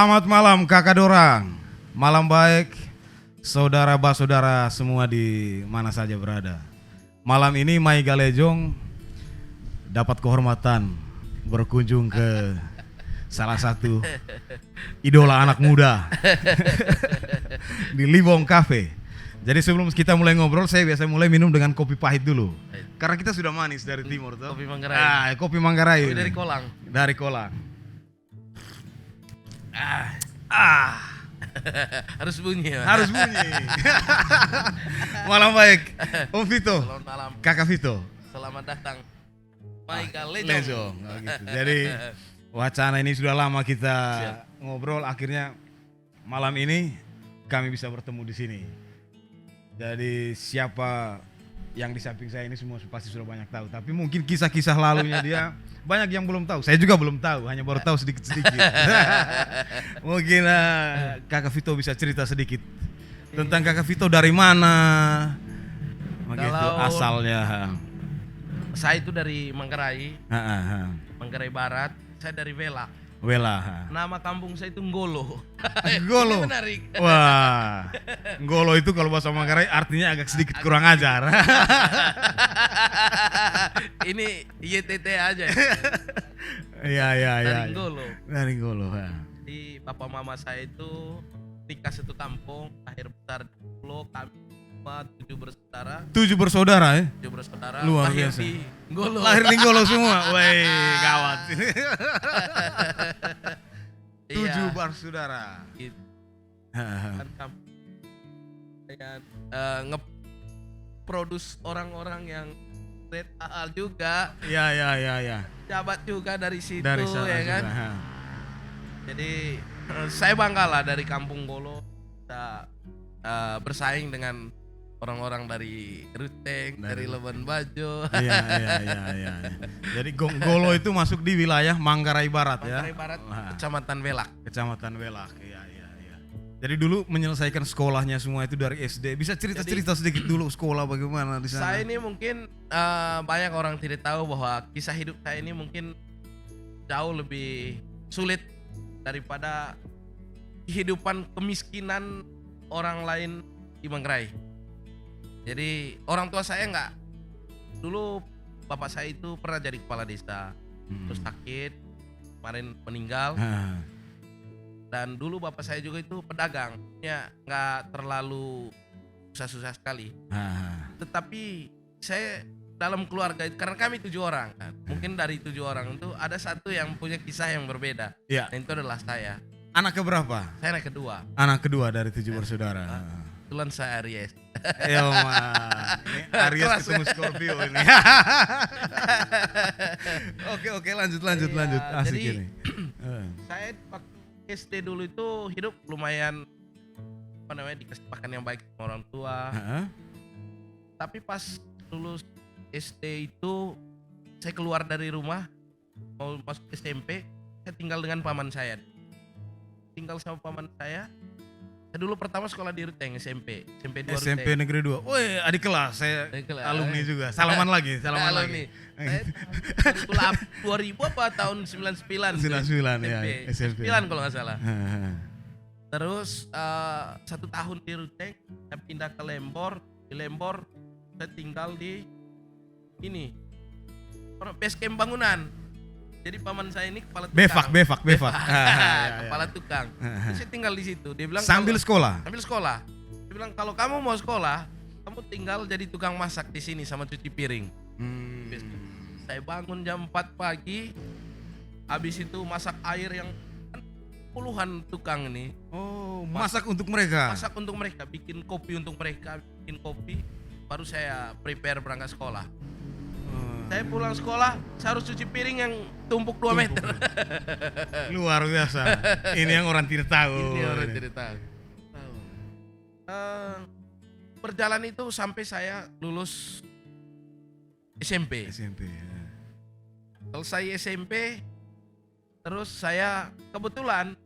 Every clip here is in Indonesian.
Selamat malam kakak dorang. Malam baik saudara semua di mana saja berada. Malam ini Mai Galejong dapat kehormatan berkunjung ke salah satu idola anak muda di Libong Cafe. Jadi sebelum kita mulai ngobrol, saya biasa mulai minum dengan kopi pahit dulu. Karena kita sudah manis dari timur tuh. Kopi Manggarai. Kopi Manggarai. Kopi dari Kolang. Dari Kolang. Harus bunyi ya. Harus bunyi. Malam baik, Om Vito. Selamat malam. Kakak Vito. Selamat datang. Michael Lejong. Oh, gitu. Jadi wacana ini sudah lama kita ngobrol, akhirnya malam ini kami bisa bertemu di sini. Jadi siapa yang di samping saya ini semua pasti sudah banyak tahu, tapi mungkin kisah-kisah lalunya dia banyak yang belum tahu. Saya juga belum tahu, hanya baru tahu sedikit-sedikit. Mungkin Kakak Vito bisa cerita sedikit tentang Kakak Vito dari mana, begitu asalnya. Saya itu dari Manggarai, Manggarai Barat. Saya dari Velak. Wela. Nama kampung saya itu Nggolo. Ngolo. Ini menarik. Wah, Ngolo itu kalau bahasa Manggarai artinya agak sedikit kurang ajar. Ini YTT aja. Iya. Dari Nggolo. Dari Ngolo. Di papa mama saya itu nikah satu kampung, lahir besar di Pulau. Kami 7 bersaudara. 7 bersaudara ya? 7 bersaudara. Luar lahir biasa. di Nggolo. Lahir di Ngolo semua. Woi, gawat. 7 bersaudara. Gitu. Kan kampung nge-produce orang-orang yang red AL juga. Iya. Jabat juga dari situ Dari sana ya kan. juga. Jadi saya bangga lah dari kampung Ngolo bisa bersaing dengan orang-orang dari Ruteng, dari Labuan Bajo. Iya. Jadi Ngolo itu masuk di wilayah Manggarai Barat ya. Manggarai Barat, Kecamatan Velak. Kecamatan Welak. Iya. Jadi dulu menyelesaikan sekolahnya semua itu dari SD. Bisa cerita sedikit dulu sekolah bagaimana di sana? Saya ini mungkin banyak orang tidak tahu bahwa kisah hidup saya ini mungkin jauh lebih sulit daripada kehidupan kemiskinan orang lain di Manggarai. Jadi orang tua saya enggak. Dulu bapak saya itu pernah jadi kepala desa, terus sakit, kemarin meninggal. Dan dulu bapak saya juga itu pedagang, ya enggak terlalu susah-susah sekali. Tetapi saya dalam keluarga itu, karena kami 7 orang kan, mungkin dari 7 orang itu ada satu yang punya kisah yang berbeda. Iya. Dan itu adalah saya. Anak keberapa? Saya anak kedua. Anak kedua dari 7 bersaudara. Kebetulan saya Aries. Ini Aries ketemu Scorpio ini. Oke, lanjut. Asik jadi, ini. Saya waktu SD dulu itu hidup lumayan dikasih makan yang baik sama orang tua. Tapi pas lulus SD itu saya keluar dari rumah mau masuk SMP, saya tinggal dengan paman saya. Tinggal sama paman saya. Saya dulu pertama sekolah di Ruteng, SMP 2 SMP Ruteng. Negeri 2. Woi, adik kelas, saya alumni juga. Salaman lagi. Saya 2000 apa tahun 99 99 ya, SMP. 9 kalau nggak salah. Terus 1 tahun di Ruteng, saya pindah ke Lembor. Di Lembor saya tinggal di ini base camp bangunan. Jadi paman saya ini kepala tukang. Befak. Kepala tukang. Terus saya tinggal di situ. Dia bilang sambil sekolah. Dia bilang kalau kamu mau sekolah, kamu tinggal jadi tukang masak di sini sama cuci piring. Saya bangun jam 4 pagi. Habis itu masak air yang kan puluhan tukang ini. Oh, masak untuk mereka. Masak untuk mereka, bikin kopi untuk mereka, baru saya prepare berangkat sekolah. Saya pulang sekolah, saya harus cuci piring yang tumpuk 2 meter. Luar biasa. Ini yang orang tidak tahu. Berjalan itu sampai saya lulus SMP. Selesai SMP, terus saya kebetulan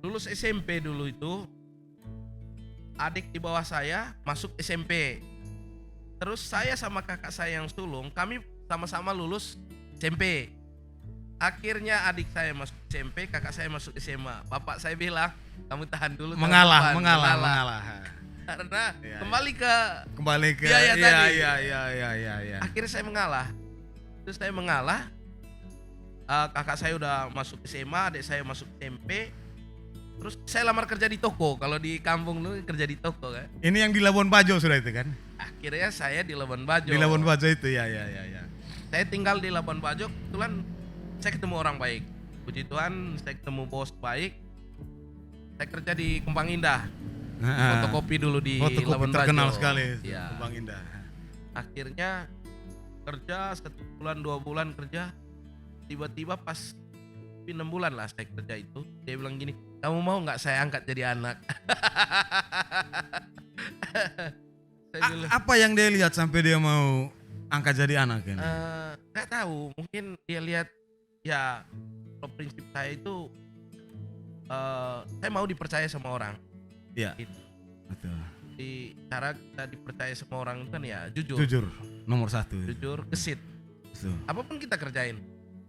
lulus SMP dulu itu, adik di bawah saya masuk SMP. Terus saya sama kakak saya yang sulung, kami sama-sama lulus SMP. Akhirnya adik saya masuk SMP, kakak saya masuk SMA. Bapak saya bilang, kamu tahan dulu. tahun Mengalah, depan." mengalah. Karena Iya, kembali ke iya, biaya tadi. iya. Akhirnya saya mengalah. Terus saya mengalah. Kakak saya udah masuk SMA, adik saya masuk SMP. Terus saya lamar kerja di toko. Kalau di kampung dulu kerja di toko kan. Ini yang di Labuan Bajo sudah itu kan? Akhirnya saya di Labuan Bajo. Di Labuan Bajo itu ya. Saya tinggal di Labuan Bajo. Kebetulan saya ketemu orang baik. Puji Tuhan, saya ketemu bos baik. Saya kerja di Kembang Indah. Fotokopi dulu di Fotokopi Labuan terkenal Bajo. sekali, Iya. Kembang Indah. Akhirnya kerja 1 bulan 2 bulan kerja. Tiba-tiba pas 6 bulan lah saya kerja itu, dia bilang gini, kamu mau nggak saya angkat jadi anak? Saya bilang, Apa yang dia lihat sampai dia mau angkat jadi anak kan? nggak tahu, mungkin dia lihat ya kalau prinsip saya itu saya mau dipercaya sama orang. Iya. Gitu. Betul. Di cara kita dipercaya sama orang itu kan ya jujur, Jujur nomor 1. jujur, gesit. Betul. Apapun kita kerjain,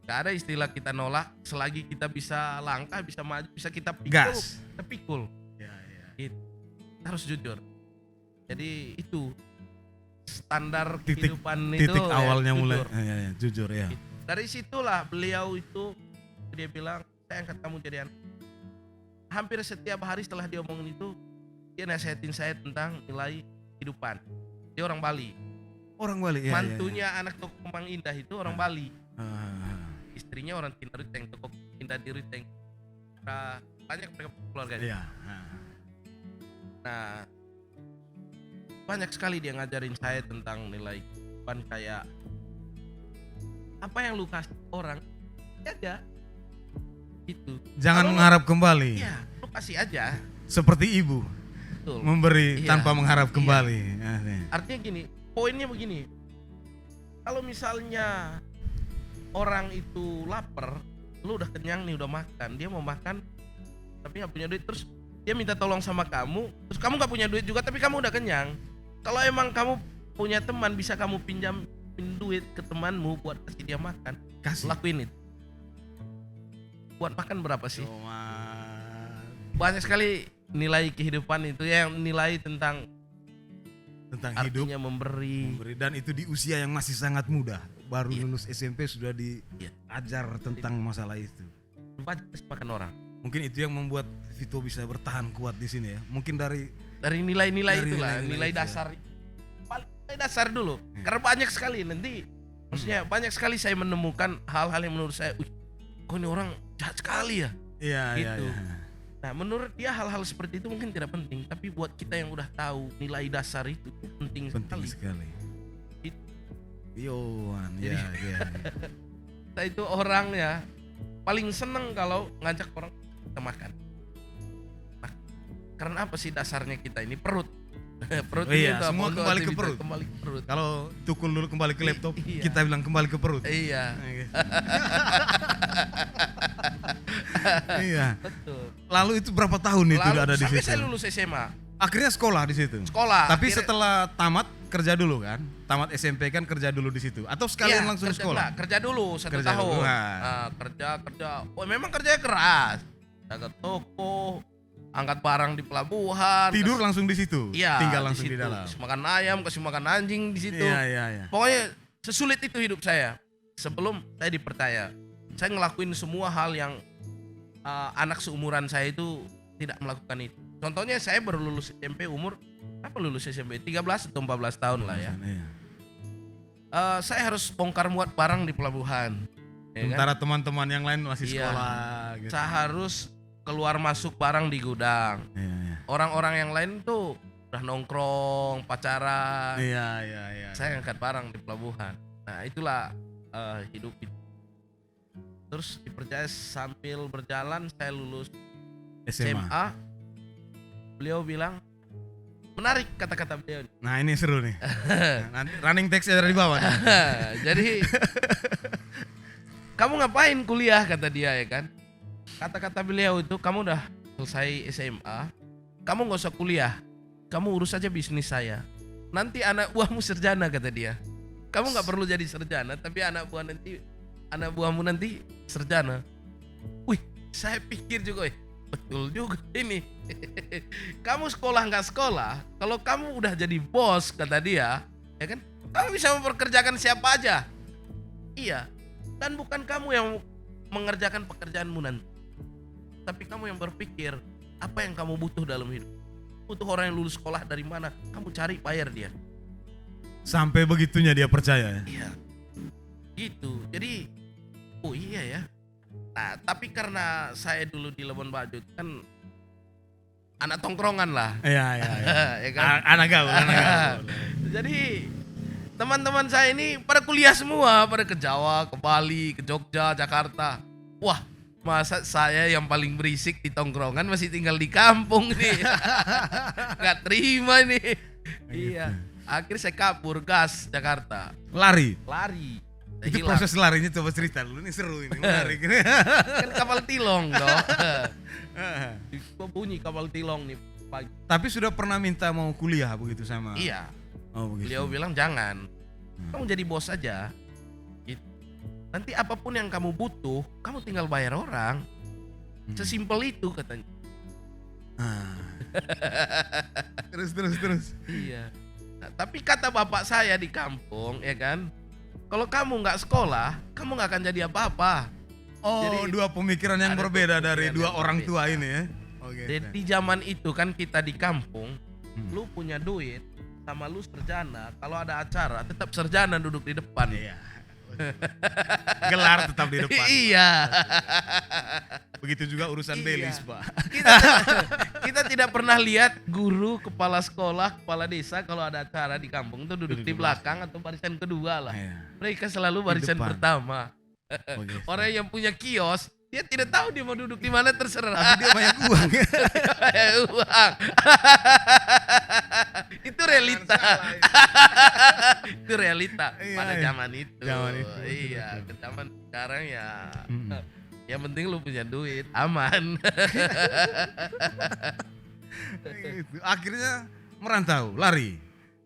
gak ada istilah kita nolak selagi kita bisa langkah, bisa maju, bisa kita pikul. Gas. Kita pikul. Ya. Gitu. Kita harus jujur. Jadi itu standar Titik- kehidupan itu Titik awalnya jujur. mulai jujur ya. Gitu. Dari situlah beliau itu dia bilang saya angkat kamu jadi anak. Hampir setiap hari setelah dia omongin itu dia nasihatin saya tentang nilai kehidupan. Dia orang Bali. Orang Bali ya. Mantunya anak toko Kembang Indah itu orang Bali. Ya. Istrinya orang Tina Ruteng, toko Indah di Ruteng. Nah, banyak mereka keluarganya. Iya. Nah, banyak sekali dia ngajarin saya tentang nilai kehidupan kayak apa yang lu kasih orang aja itu. Jangan Kalau mengharap kembali. Iya, lu kasih aja. Seperti ibu Betul. memberi Iya. tanpa mengharap Iya. kembali. Artinya gini, poinnya begini. Kalau misalnya orang itu lapar, lu udah kenyang nih, udah makan, dia mau makan tapi nggak punya duit, terus dia minta tolong sama kamu, terus kamu nggak punya duit juga tapi kamu udah kenyang. Kalau emang kamu punya teman, bisa kamu pinjam duit ke temanmu buat kasih dia makan, Kasih. lakuin itu. Buat makan berapa sih? Cuma Banyak sekali nilai kehidupan itu yang nilai tentang hidup artinya memberi. dan itu di usia yang masih sangat muda, baru Iya. lulus SMP sudah Iya. diajar tentang masalah itu. Banyak kasih makan orang. Mungkin itu yang membuat Vito bisa bertahan kuat di sini ya. Mungkin dari Nilai-nilai Dari itulah, nilai-nilai nilai itu ya. dasar. Paling nilai dasar dulu. Karena banyak sekali nanti, maksudnya banyak sekali saya menemukan hal-hal yang menurut saya, kok ini orang jahat sekali ya. iya. Gitu. Nah, menurut dia hal-hal seperti itu mungkin tidak penting, tapi buat kita yang udah tahu nilai dasar itu penting Penting sekali. sekali. Itu. Yohan, Jadi- ya. Kita itu orang ya paling seneng kalau ngajak orang kita makan. Nah, karena apa sih dasarnya kita ini perut. Perut Oh ini iya, untuk apa? semua Untuk kembali ke aktivitas, perut. Kembali ke perut. Kalau tukul dulu kembali ke laptop, Iya. kita bilang kembali ke perut. Iya, Iya. betul. Lalu itu berapa tahun itu Lalu ada di sampai situ? saya lulus SMA, Akhirnya sekolah di situ. sekolah. Tapi Akhirnya- setelah tamat kerja dulu kan? Tamat SMP kan kerja dulu di situ atau sekalian Iya, langsung kerja, sekolah? enggak, kerja dulu 1 Kerja tahun. dulu, nah. Kerja. Oh, memang kerjanya keras. Jaga toko, angkat barang di pelabuhan. Tidur langsung di situ. Iya, Tinggal langsung di situ. dalam. Kasih makan ayam, kasih makan anjing di situ. Iya. Pokoknya sesulit itu hidup saya sebelum saya dipercaya. Saya ngelakuin semua hal yang anak seumuran saya itu tidak melakukan itu. Contohnya saya baru lulus SMP umur apa lulus SMP 13 atau 14 tahun lah ya. Iya. Saya harus bongkar muat barang di pelabuhan. Ya kan? Sementara teman-teman yang lain masih Iya. sekolah gitu. Saya harus keluar masuk barang di gudang. Iya. Orang-orang yang lain tuh udah nongkrong, pacaran. Iya. Saya ngangkat barang di pelabuhan. Nah, itulah hidup itu. Terus dipercaya sambil berjalan saya lulus SMA. SMA. Beliau bilang, menarik kata-kata beliau. Nah, ini seru nih. Nanti running text dari bawah nih. Jadi kamu ngapain kuliah, kata dia, ya kan. Kata-kata beliau itu, kamu udah selesai SMA, kamu gak usah kuliah, kamu urus aja bisnis saya. Nanti anak buahmu sarjana, kata dia. Kamu gak perlu jadi sarjana, tapi anak buah nanti anak buahmu nanti sarjana. Wih, saya pikir juga, betul juga ini. Kamu sekolah nggak sekolah, kalau kamu udah jadi bos kata dia, ya kan? Kamu bisa memperkerjakan siapa aja. Iya, dan bukan kamu yang mengerjakan pekerjaanmu nanti, tapi kamu yang berpikir apa yang kamu butuh dalam hidup. Butuh orang yang lulus sekolah dari mana, kamu cari, bayar dia. Sampai begitunya dia percaya ya. Iya, gitu. Jadi, oh iya ya. Nah, tapi karena saya dulu di Labuan Bajo kan anak tongkrongan lah. Iya. Ya kan? Anak gaul. Jadi teman-teman saya ini pada kuliah semua, pada ke Jawa, ke Bali, ke Jogja, Jakarta. Wah, masa saya yang paling berisik di tongkrongan masih tinggal di kampung nih. Gak terima nih. Iya. Akhirnya saya kabur gas Jakarta. Lari. Saya Itu hilang. proses larinya coba cerita dulu, ini seru ini, menarik. Kan kapal tilong dong. Gua bunyi kapal tilong nih pagi. Tapi sudah pernah minta mau kuliah begitu sama? Iya. Oh begitu. Beliau bilang jangan. Kamu jadi bos aja. Gitu. Nanti apapun yang kamu butuh, kamu tinggal bayar orang. Sesimpel itu katanya. Terus. Iya. Nah, tapi kata bapak saya di kampung, ya kan, kalau kamu nggak sekolah, kamu nggak akan jadi apa-apa. Oh, Jadi, dua pemikiran yang ada berbeda dua dari pemikiran dua yang orang tua berbeda. ini ya. Oke. Jadi di zaman itu kan kita di kampung, lu punya duit sama lu sarjana, kalau ada acara tetap sarjana duduk di depan. Iya. Gelar tetap di depan. Iya. Begitu juga urusan Iya. belis, Pak. Kita tidak pernah lihat guru, kepala sekolah, kepala desa kalau ada acara di kampung itu duduk di belakang atau barisan kedua lah. Iya. Mereka selalu barisan depan. pertama. Oke. Orang yang punya kios, dia tidak tahu dia mau duduk di mana, terserah. Tapi dia banyak uang. Uang. Itu realita. Itu realita Iya, pada iya. zaman itu. Zaman itu, Iya, betul. ke zaman sekarang ya. Mm. Yang penting lu punya duit, aman. Gitu. Akhirnya merantau, lari,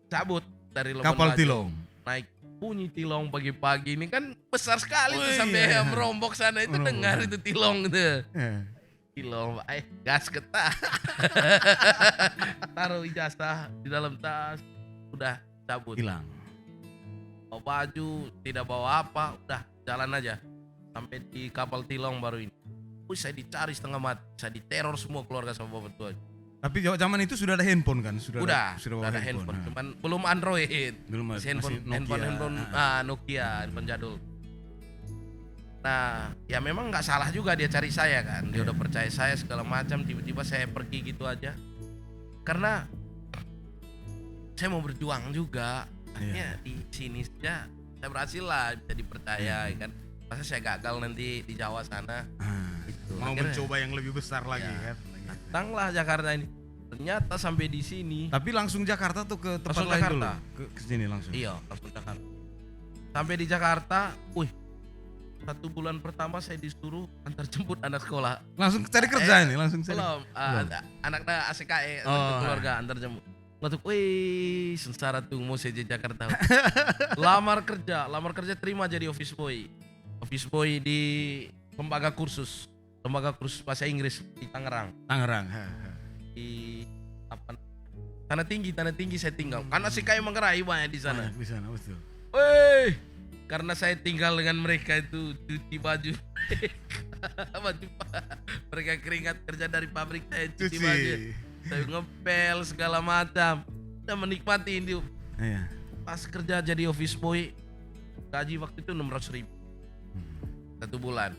Cabut dari Labuan kapal Bajo. tilong. Naik bunyi tilong pagi-pagi ini kan besar sekali tuh Oh, sampai iya. merombok sana itu Merombok. dengar itu tilong itu. Eh. Tilong, gas ketah. Taruh ijazah di dalam tas, udah cabut. Hilang. Bawa baju, tidak bawa apa, udah jalan aja. Sampai di kapal tilong baru ini. Saya dicari setengah mati, saya diteror semua keluarga sama bapak tua. Tapi zaman itu sudah ada handphone kan? Sudah Sudah ada handphone, Nah. cuman belum Android. Belum Masih masih Nokia. handphone Nokia, handphone jadul. Nah, ya memang nggak salah juga dia cari saya kan. Dia udah percaya saya segala macam, tiba-tiba saya pergi gitu aja. Karena saya mau berjuang juga. Akhirnya di sini saja saya berhasil lah, bisa dipercaya ya kan. Masa saya gagal nanti di Jawa sana. Gitu. Mau Akhirnya, mencoba yang lebih besar lagi Ya. kan? datanglah Jakarta ini. Ternyata sampai di sini. Tapi langsung Jakarta tuh ke tempat Langsung lain Jakarta. dulu? Ke sini langsung? Iya, langsung Jakarta. Sampai di Jakarta, 1 bulan pertama saya disuruh antar jemput anak sekolah. Langsung cari kerja ini? Langsung cari? Belum, anaknya ACKE, Oh, keluarga antar jemput. Waktu, wih, sengsara tuh mau saya di Jakarta. lamar kerja terima jadi office boy. Office boy di lembaga kursus bahasa Inggris di Tangerang. Tangerang. Di Tanah Tinggi saya tinggal. Karena ACKE Manggarai banyak di sana. Di sana, betul. Woi, karena saya tinggal dengan mereka itu cuci baju. Mereka keringat kerja dari pabrik, saya cuci baju. Saya ngepel segala macam. Saya menikmati itu. Iya. Pas kerja jadi office boy, gaji waktu itu 600.000 1 bulan.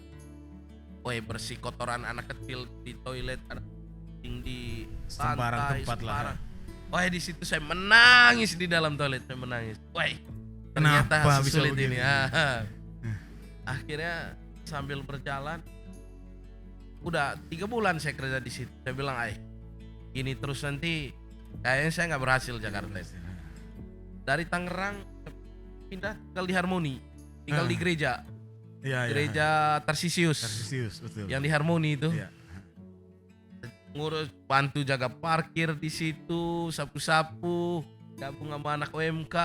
Woi, bersih kotoran anak kecil di toilet, anak kucing di Sembarang lantai, tempat lah. sembarang. Wah, di situ saya menangis di dalam toilet, saya menangis. Woi, ternyata Kenapa bisa sesulit begini? ini. Akhirnya sambil berjalan, udah 3 bulan saya kerja di situ. Saya bilang, ini terus nanti kayaknya saya nggak berhasil Jakarta. Dari Tangerang pindah tinggal di Harmoni, tinggal di gereja, Iya, gereja Tarsisius, betul. yang di Harmoni itu. Iya. Ngurus, bantu jaga parkir di situ, sapu-sapu. gabung sama anak OMK,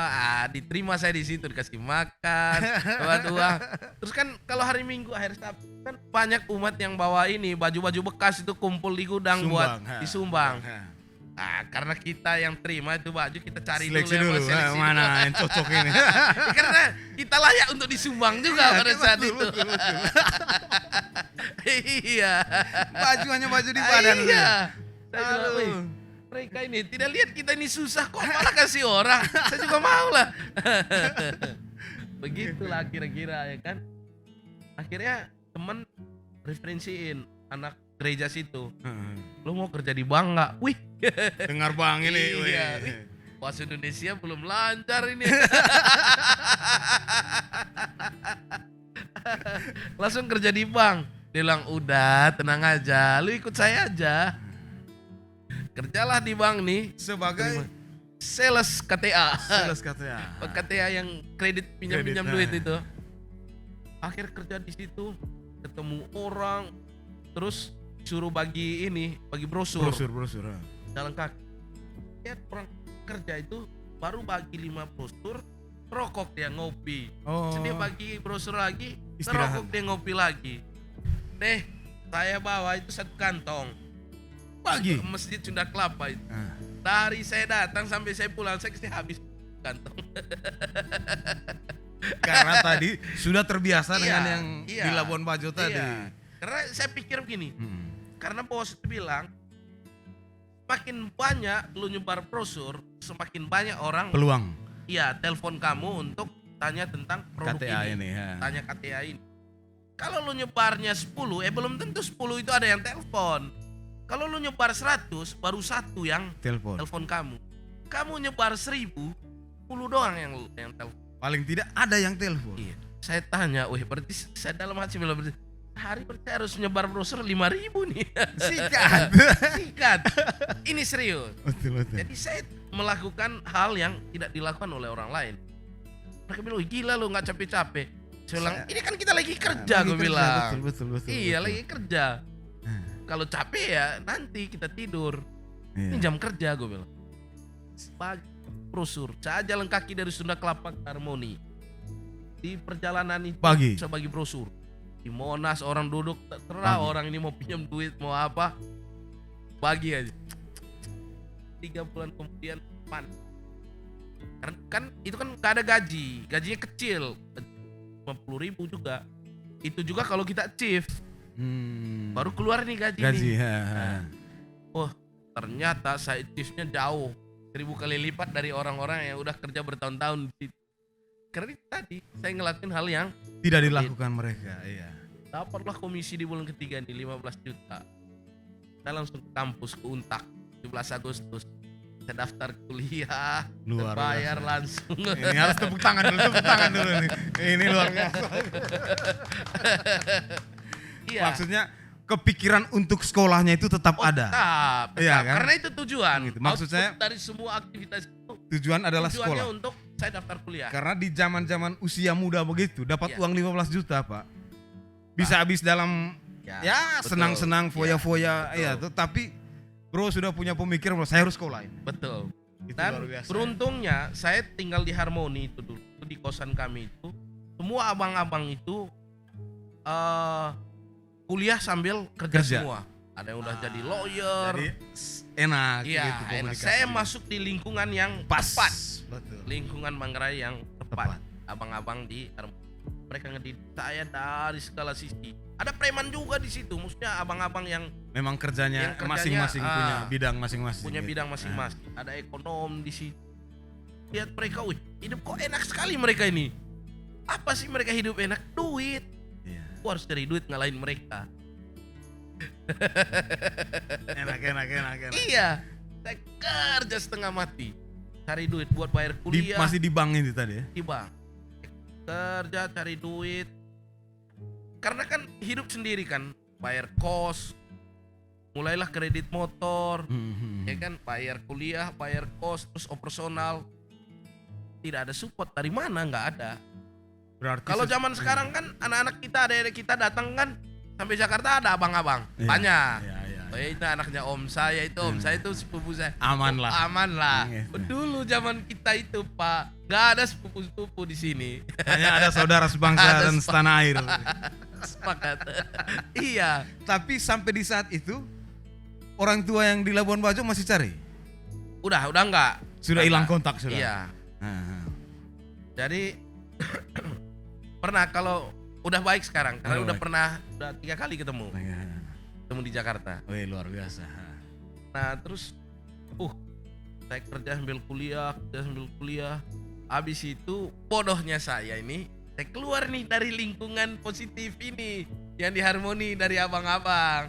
diterima saya di situ, dikasih makan, dapat uang. Terus kan kalau hari Minggu akhir Sabtu kan banyak umat yang bawa ini baju-baju bekas itu kumpul di gudang buat disumbang. Karena kita yang terima itu baju kita cari Seleksi dulu, dulu, seleksi mana dulu. yang cocok ini. Karena kita layak untuk disumbang juga pada saat itu. Betul. Iya. Baju hanya baju di badan. Iya. Saya bilang, Aduh. "Wih, mereka ini tidak lihat kita ini susah kok malah kasih orang. Saya juga mau lah." Begitulah kira-kira ya kan. Akhirnya teman referensiin anak gereja situ. Lo mau kerja di bank nggak? Wih, Dengar bang ini. iya. wih. Wih, bahasa Indonesia belum lancar ini. Langsung kerja di bank. Dia bilang, udah tenang aja, lu ikut saya aja. Kerjalah di bank nih Sebagai sales KTA. sales katanya. KTA yang kredit pinjam-pinjam Kredit, duit itu. Akhir kerja di situ, ketemu orang, terus suruh bagi brosur. Brosur. Jalan kaki. Lihat orang kerja itu baru bagi 5 brosur, rokok dia ngopi. Oh. Terus dia bagi brosur lagi, Istirahat. rokok dia ngopi lagi. Deh, saya bawa itu 1 kantong. Pagi. Ke Masjid Sunda Kelapa itu. Dari saya datang sampai saya pulang, saya kasih habis kantong. Karena tadi sudah terbiasa Iya, dengan yang iya. di Labuan Bajo tadi. Iya. Karena saya pikir begini, karena bos itu bilang, semakin banyak lu nyebar brosur, semakin banyak orang Peluang telepon kamu untuk tanya tentang produk KTA ini. tanya KTA ini. Kalau lu nyebarnya 10, belum tentu 10 itu ada yang telepon. Kalau lu nyebar 100, baru 1 yang Telepon. telepon kamu. Kamu nyebar 1000, 10 doang yang telepon. Paling tidak ada yang telepon. Iya. Saya tanya, berarti saya dalam hati bilang, berarti hari saya harus nyebar brosur 5.000 nih. Sikat. Ini serius. Betul. Jadi saya melakukan hal yang tidak dilakukan oleh orang lain. Mereka bilang, gila lu gak capek-capek. Saya bilang, ini kan kita lagi kerja, gue bilang. Betul. Iya, lagi kerja. Kalau capek ya nanti kita tidur. Ini jam kerja, gue bilang. Bagi brosur. Saya jalan kaki dari Sunda Kelapa ke Harmoni. Di perjalanan itu Pagi. saya bagi brosur. Di Monas orang duduk, terserah orang ini mau pinjam duit, mau apa. Bagi aja. 3 bulan kemudian pan. Kan itu kan gak ada gaji. Gajinya kecil. 50.000 juga. Itu juga kalau kita achieve. Baru keluar nih gaji nih. Ternyata saya achieve-nya jauh 1000 kali lipat dari orang-orang yang udah kerja bertahun-tahun di situ. Karena itu tadi saya ngelakuin hal yang Tidak dilakukan mereka. Iya. dapatlah komisi di bulan ketiga nih 15 juta. Saya langsung ke kampus ke Untak 17 Agustus. Saya daftar kuliah, Luar bayar biasa. langsung. Ini harus tepuk tangan dulu nih. Ini luar biasa. Iya. Maksudnya kepikiran untuk sekolahnya itu tetap ada. Tetap. Iya kan? Karena itu tujuan. Gitu. Maksud Output saya- dari semua aktivitas itu Tujuan adalah tujuannya sekolah. untuk saya daftar kuliah. Karena di zaman-zaman usia muda begitu dapat Iya. uang 15 juta, Pak. Bisa habis dalam betul. senang-senang foya-foya Iya, ya, betul. tapi Bro sudah punya pemikiran bahwa saya harus sekolah ini. Betul. Itu Dan luar biasa. beruntungnya saya tinggal di Harmoni itu dulu. Itu di kosan kami itu. Semua abang-abang itu kuliah sambil kerja semua. Ada yang udah jadi lawyer. Jadi enak Iya, gitu enak. komunikasi. Saya masuk di lingkungan yang pas. tepat. Betul. Lingkungan Manggarai yang tepat. Abang-abang di Harmoni. Mereka ngedidik saya dari segala sisi. Ada preman juga di situ, maksudnya abang-abang yang Memang kerjanya Yang kerjanya, masing-masing punya bidang masing-masing. punya gitu. bidang masing-masing. Ada ekonom di situ. Lihat mereka, wih, hidup kok enak sekali mereka ini. Apa sih mereka hidup enak? Duit. Iya. Gua harus cari duit ngalahin mereka. Enak. Iya. Saya kerja setengah mati. Cari duit buat bayar kuliah. Masih di bank ini tadi ya? Di bank. Kerja cari duit. Karena kan hidup sendiri kan, bayar kos. Mulailah kredit motor, ya kan, bayar kuliah, bayar kos, terus operasional. Tidak ada support dari mana, nggak ada. Berarti Kalau zaman sekarang kan anak-anak kita, adik-adik kita datang kan sampai Jakarta ada abang-abang, banyak. Iya. Itu anaknya om saya itu, om saya itu sepupu saya. Aman lah. Aman lah. Gitu. Dulu zaman kita itu Pak, gak ada sepupu-sepupu di sini. Hanya ada saudara sebangsa Ada dan setanah air. Sepakat. Iya. Tapi sampai di saat itu orang tua yang di Labuan Bajo masih cari. Udah enggak. Sudah hilang kontak sudah. Iya. Ah, Jadi pernah kalau udah baik sekarang karena Udah udah baik. pernah 3 kali ketemu ah. di Jakarta. Wih, luar biasa. Nah terus saya kerja sambil kuliah. Habis itu bodohnya saya ini saya keluar nih dari lingkungan positif ini yang diharmoni dari abang-abang.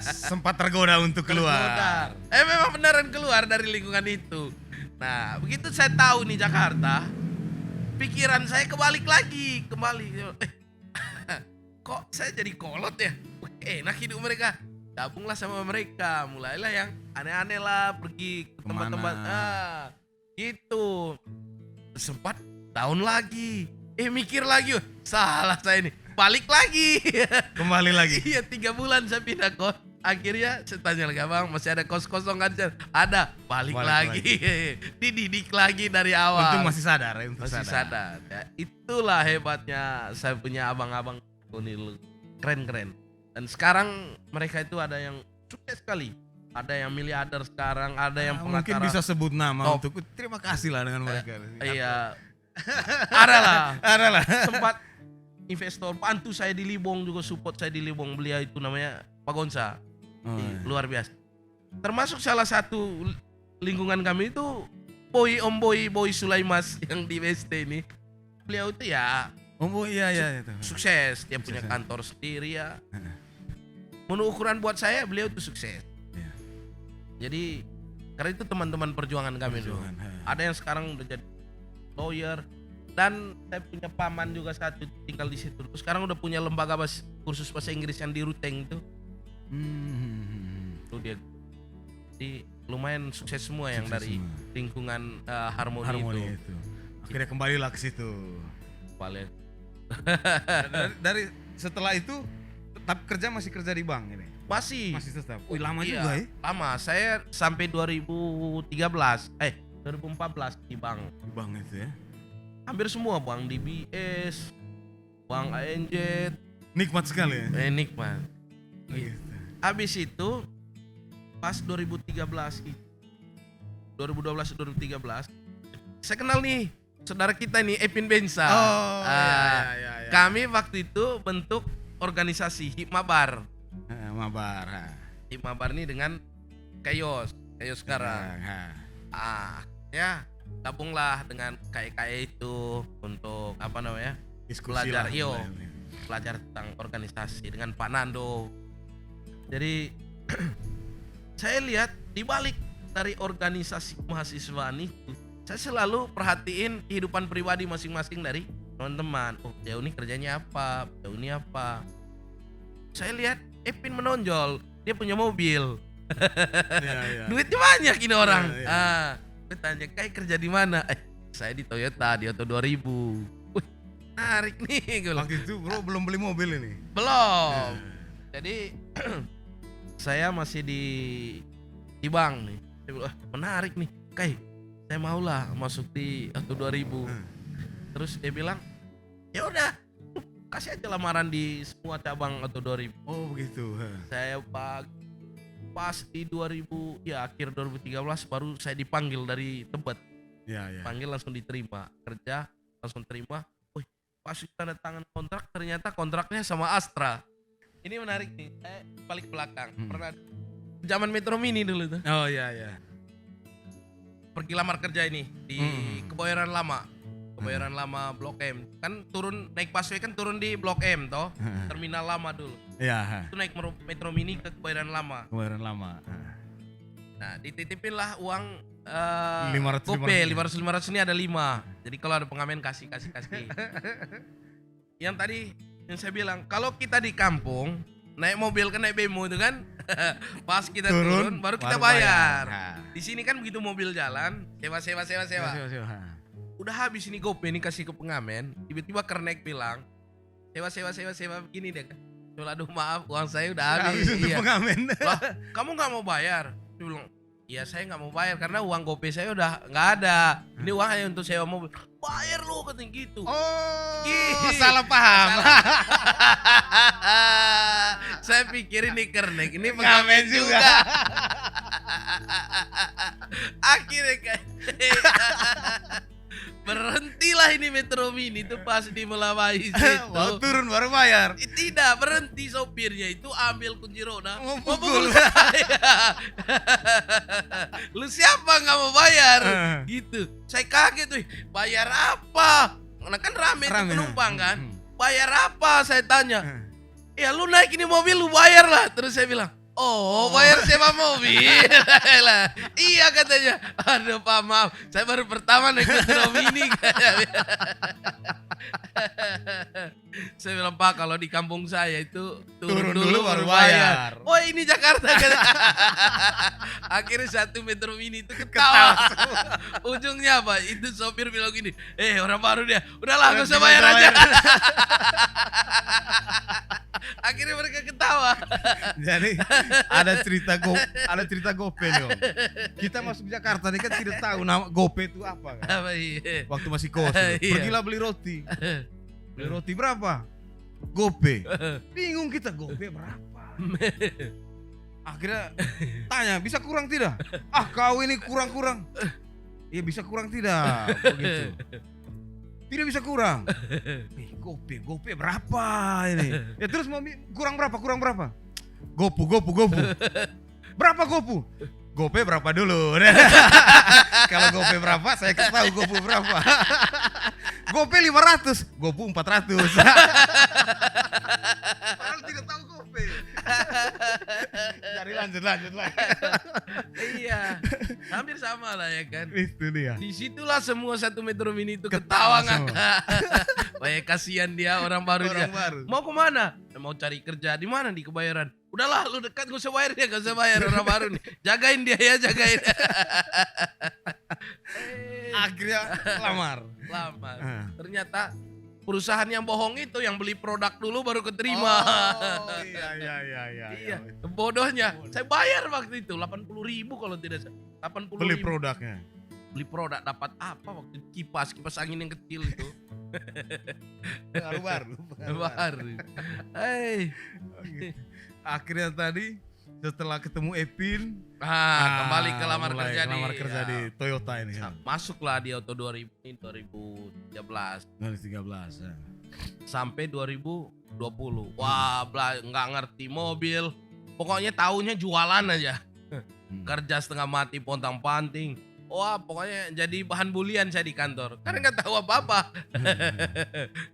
Sempat tergoda untuk keluar. Memang beneran keluar dari lingkungan itu. Nah begitu saya tahu nih Jakarta, pikiran saya kembali. Kok saya jadi kolot ya? Enak hidup mereka. Gabunglah sama mereka. Mulailah yang aneh-aneh lah, pergi ke tempat-tempat. Gitu. Sempat down lagi. Mikir lagi. Salah saya ini. Balik lagi. Kembali lagi. Iya 3 bulan saya pindah kos. Akhirnya saya tanya lagi, abang masih ada kos kosong kan? Ada. Balik lagi. Dididik lagi dari awal. Untung masih sadar. Masih sadar. Ya, itulah hebatnya saya punya abang-abang Unil. Keren-keren. Dan sekarang mereka itu ada yang sukses sekali. Ada yang miliarder sekarang, ada yang pengacara. Mungkin bisa sebut nama top. untuk terima kasih lah dengan mereka. Iya. Ada lah. lah. Sempat investor bantu saya di Libong juga, support saya di Libong. Beliau itu namanya Pak Gonsa. Luar biasa. Termasuk salah satu lingkungan kami itu Om Boy Sulaimas yang di BST ini. Beliau itu ya Iya itu. sukses. Dia punya kantor sendiri ya. Menurut ukuran buat saya beliau itu sukses. Iya. Jadi karena itu teman-teman perjuangan kami dulu. Ada yang sekarang udah jadi lawyer. Dan saya punya paman juga satu tinggal di situ. Terus sekarang udah punya lembaga kursus bahasa Inggris yang di Ruteng itu. Tuh dia. Jadi lumayan sukses semua yang dari lingkungan harmoni itu. Akhirnya kembalilah ke situ. Balik. dari setelah itu tetap masih kerja di bank ini. Masih tetap. Wih, lama iya, juga ya. Lama. Saya sampai 2014 2014 di bank. Di bank itu ya. Hampir semua bank DBS, bank ANJ. Nikmat sekali ya. Nikmat. Gitu. Habis itu pas 2013 saya kenal nih saudara kita nih Epin Bensa. Iya. Kami waktu itu bentuk organisasi Hikmabar. Hikmabar ini dengan Kayos sekarang. Ya gabunglah dengan KAI itu untuk Diskusi belajar lah. belajar tentang organisasi dengan Pak Nando. Jadi saya lihat di balik dari organisasi mahasiswa itu, saya selalu perhatiin kehidupan pribadi masing-masing dari teman-teman. Dia ini kerjanya apa? Dia ini apa? Saya lihat Epin menonjol, dia punya mobil. Iya. Duitnya banyak ini orang. Iya. Gue tanya, "Kai kerja di mana?" Saya di Toyota, di Auto 2000. Wih, menarik nih gue. Waktu itu bro belum beli mobil ini. Belum. Jadi saya masih di bank nih. Saya bilang, menarik nih, Kai. Saya maulah masuk di Auto 2000. Terus dia bilang, "Ya udah, kasih aja lamaran di semua cabang Auto 2000." Oh begitu. Saya pas di akhir 2013 baru saya dipanggil dari Tebet. Iya. Panggil langsung diterima, kerja langsung terima. Wih, pas tanda tangan kontrak ternyata kontraknya sama Astra. Ini menarik nih, saya balik belakang. Pernah zaman Metro Mini dulu tuh. Oh iya. Pergi lamar kerja ini di Kebayoran Lama Blok M. Kan turun naik busway kan turun di Blok M toh. Terminal lama dulu. Iya. Itu naik Metro Mini ke Kebayoran Lama. Nah, dititipin lah uang 500 ini ada 5. Jadi kalau ada pengamen kasih. Yang tadi yang saya bilang, kalau kita di kampung naik mobil kan naik bemo itu kan, pas kita turun baru kita bayar. Di sini kan begitu mobil jalan, sewa. Udah habis ini GoPay ini kasih ke pengamen, tiba-tiba kernek bilang, sewa begini deh kan. Aduh maaf, uang saya udah Habis habis. untuk Iya. pengamen. Loh, kamu nggak mau bayar? Dia bilang, iya saya nggak mau bayar karena uang GoPay saya udah nggak ada. Ini uang hanya untuk sewa mobil. Bayar lu katanya gitu. Oh, Ih, salah paham. Saya pikir ini kernek, ini Pengamen pengamen juga. juga. Akhirnya kayak berhentilah ini Metro Mini itu pas di Melawai Mau situ. turun baru bayar. Tidak, berhenti sopirnya itu ambil kunci roda. Mau Mau pukul. pukul saya. Lu siapa nggak mau bayar? Gitu. Saya kaget tuh. Bayar apa? Nah kan rame tuh penumpang kan. Bayar apa? Saya tanya. Ya lu naik ini mobil lu bayar lah. Terus saya bilang, oh bayar sewa mobil. Lah, iya katanya. Aduh Pak maaf, saya baru pertama naik Metro Mini. Saya bilang Pak kalau di kampung saya itu turun dulu baru bayar. Oh ini Jakarta kan. Akhirnya satu Metro Mini itu ketawa. Ujungnya apa? Itu sopir bilang gini, orang baru dia, udahlah gak usah bayar aja. Akhirnya mereka ketawa. Jadi ada cerita GoPay nih Om. Kita masuk Jakarta nih kan tidak tahu nama GoPay itu apa kan. Apa iya? Waktu masih kos, Iya. pergilah beli roti. Beli roti berapa? GoPay. Bingung kita GoPay berapa. Akhirnya tanya, bisa kurang tidak? Ah kau ini kurang-kurang. Iya bisa kurang tidak? Begitu. Tidak bisa kurang. GoPay berapa ini? Ya terus mau kurang berapa? Gopu. Berapa Gopu? GoPay berapa dulu? Kalau GoPay berapa, saya kasih tahu Gopu berapa. GoPay 500, Gopu 400. Padahal tidak tahu GoPay. Cari lanjut lagi. Iya, hampir sama lah ya kan. Itu dia. Disitulah semua satu Metro Mini itu Ketawa ketawa ngakak. Banyak kasihan dia orang baru dia. Mau kemana? Mau cari kerja di mana di Kebayoran. Udahlah lu dekat gak usah bayar dia, gak usah bayar orang baru nih. Jagain dia ya, jagain. Akhirnya lamar. Lama. Ternyata perusahaan yang bohong itu yang beli produk dulu baru keterima. Oh iya. Iya, bodohnya. Saya bayar waktu itu 80.000 kalau tidak salah. 80.000. Beli produknya. Beli produk dapat apa waktu itu? Kipas angin yang kecil itu. Baru. Baru. Hei. Akhirnya tadi setelah ketemu Epin, Kembali ke lamar mulai kerja lamar kerja ya. di Toyota ini kan. Masuklah di Auto 2013 Dari 13 ya. sampai 2020. Wah, nggak ngerti mobil. Pokoknya tahunya jualan aja. Kerja setengah mati pontang-panting. Wah, pokoknya jadi bahan bulian saya di kantor. Karena nggak tahu apa-apa.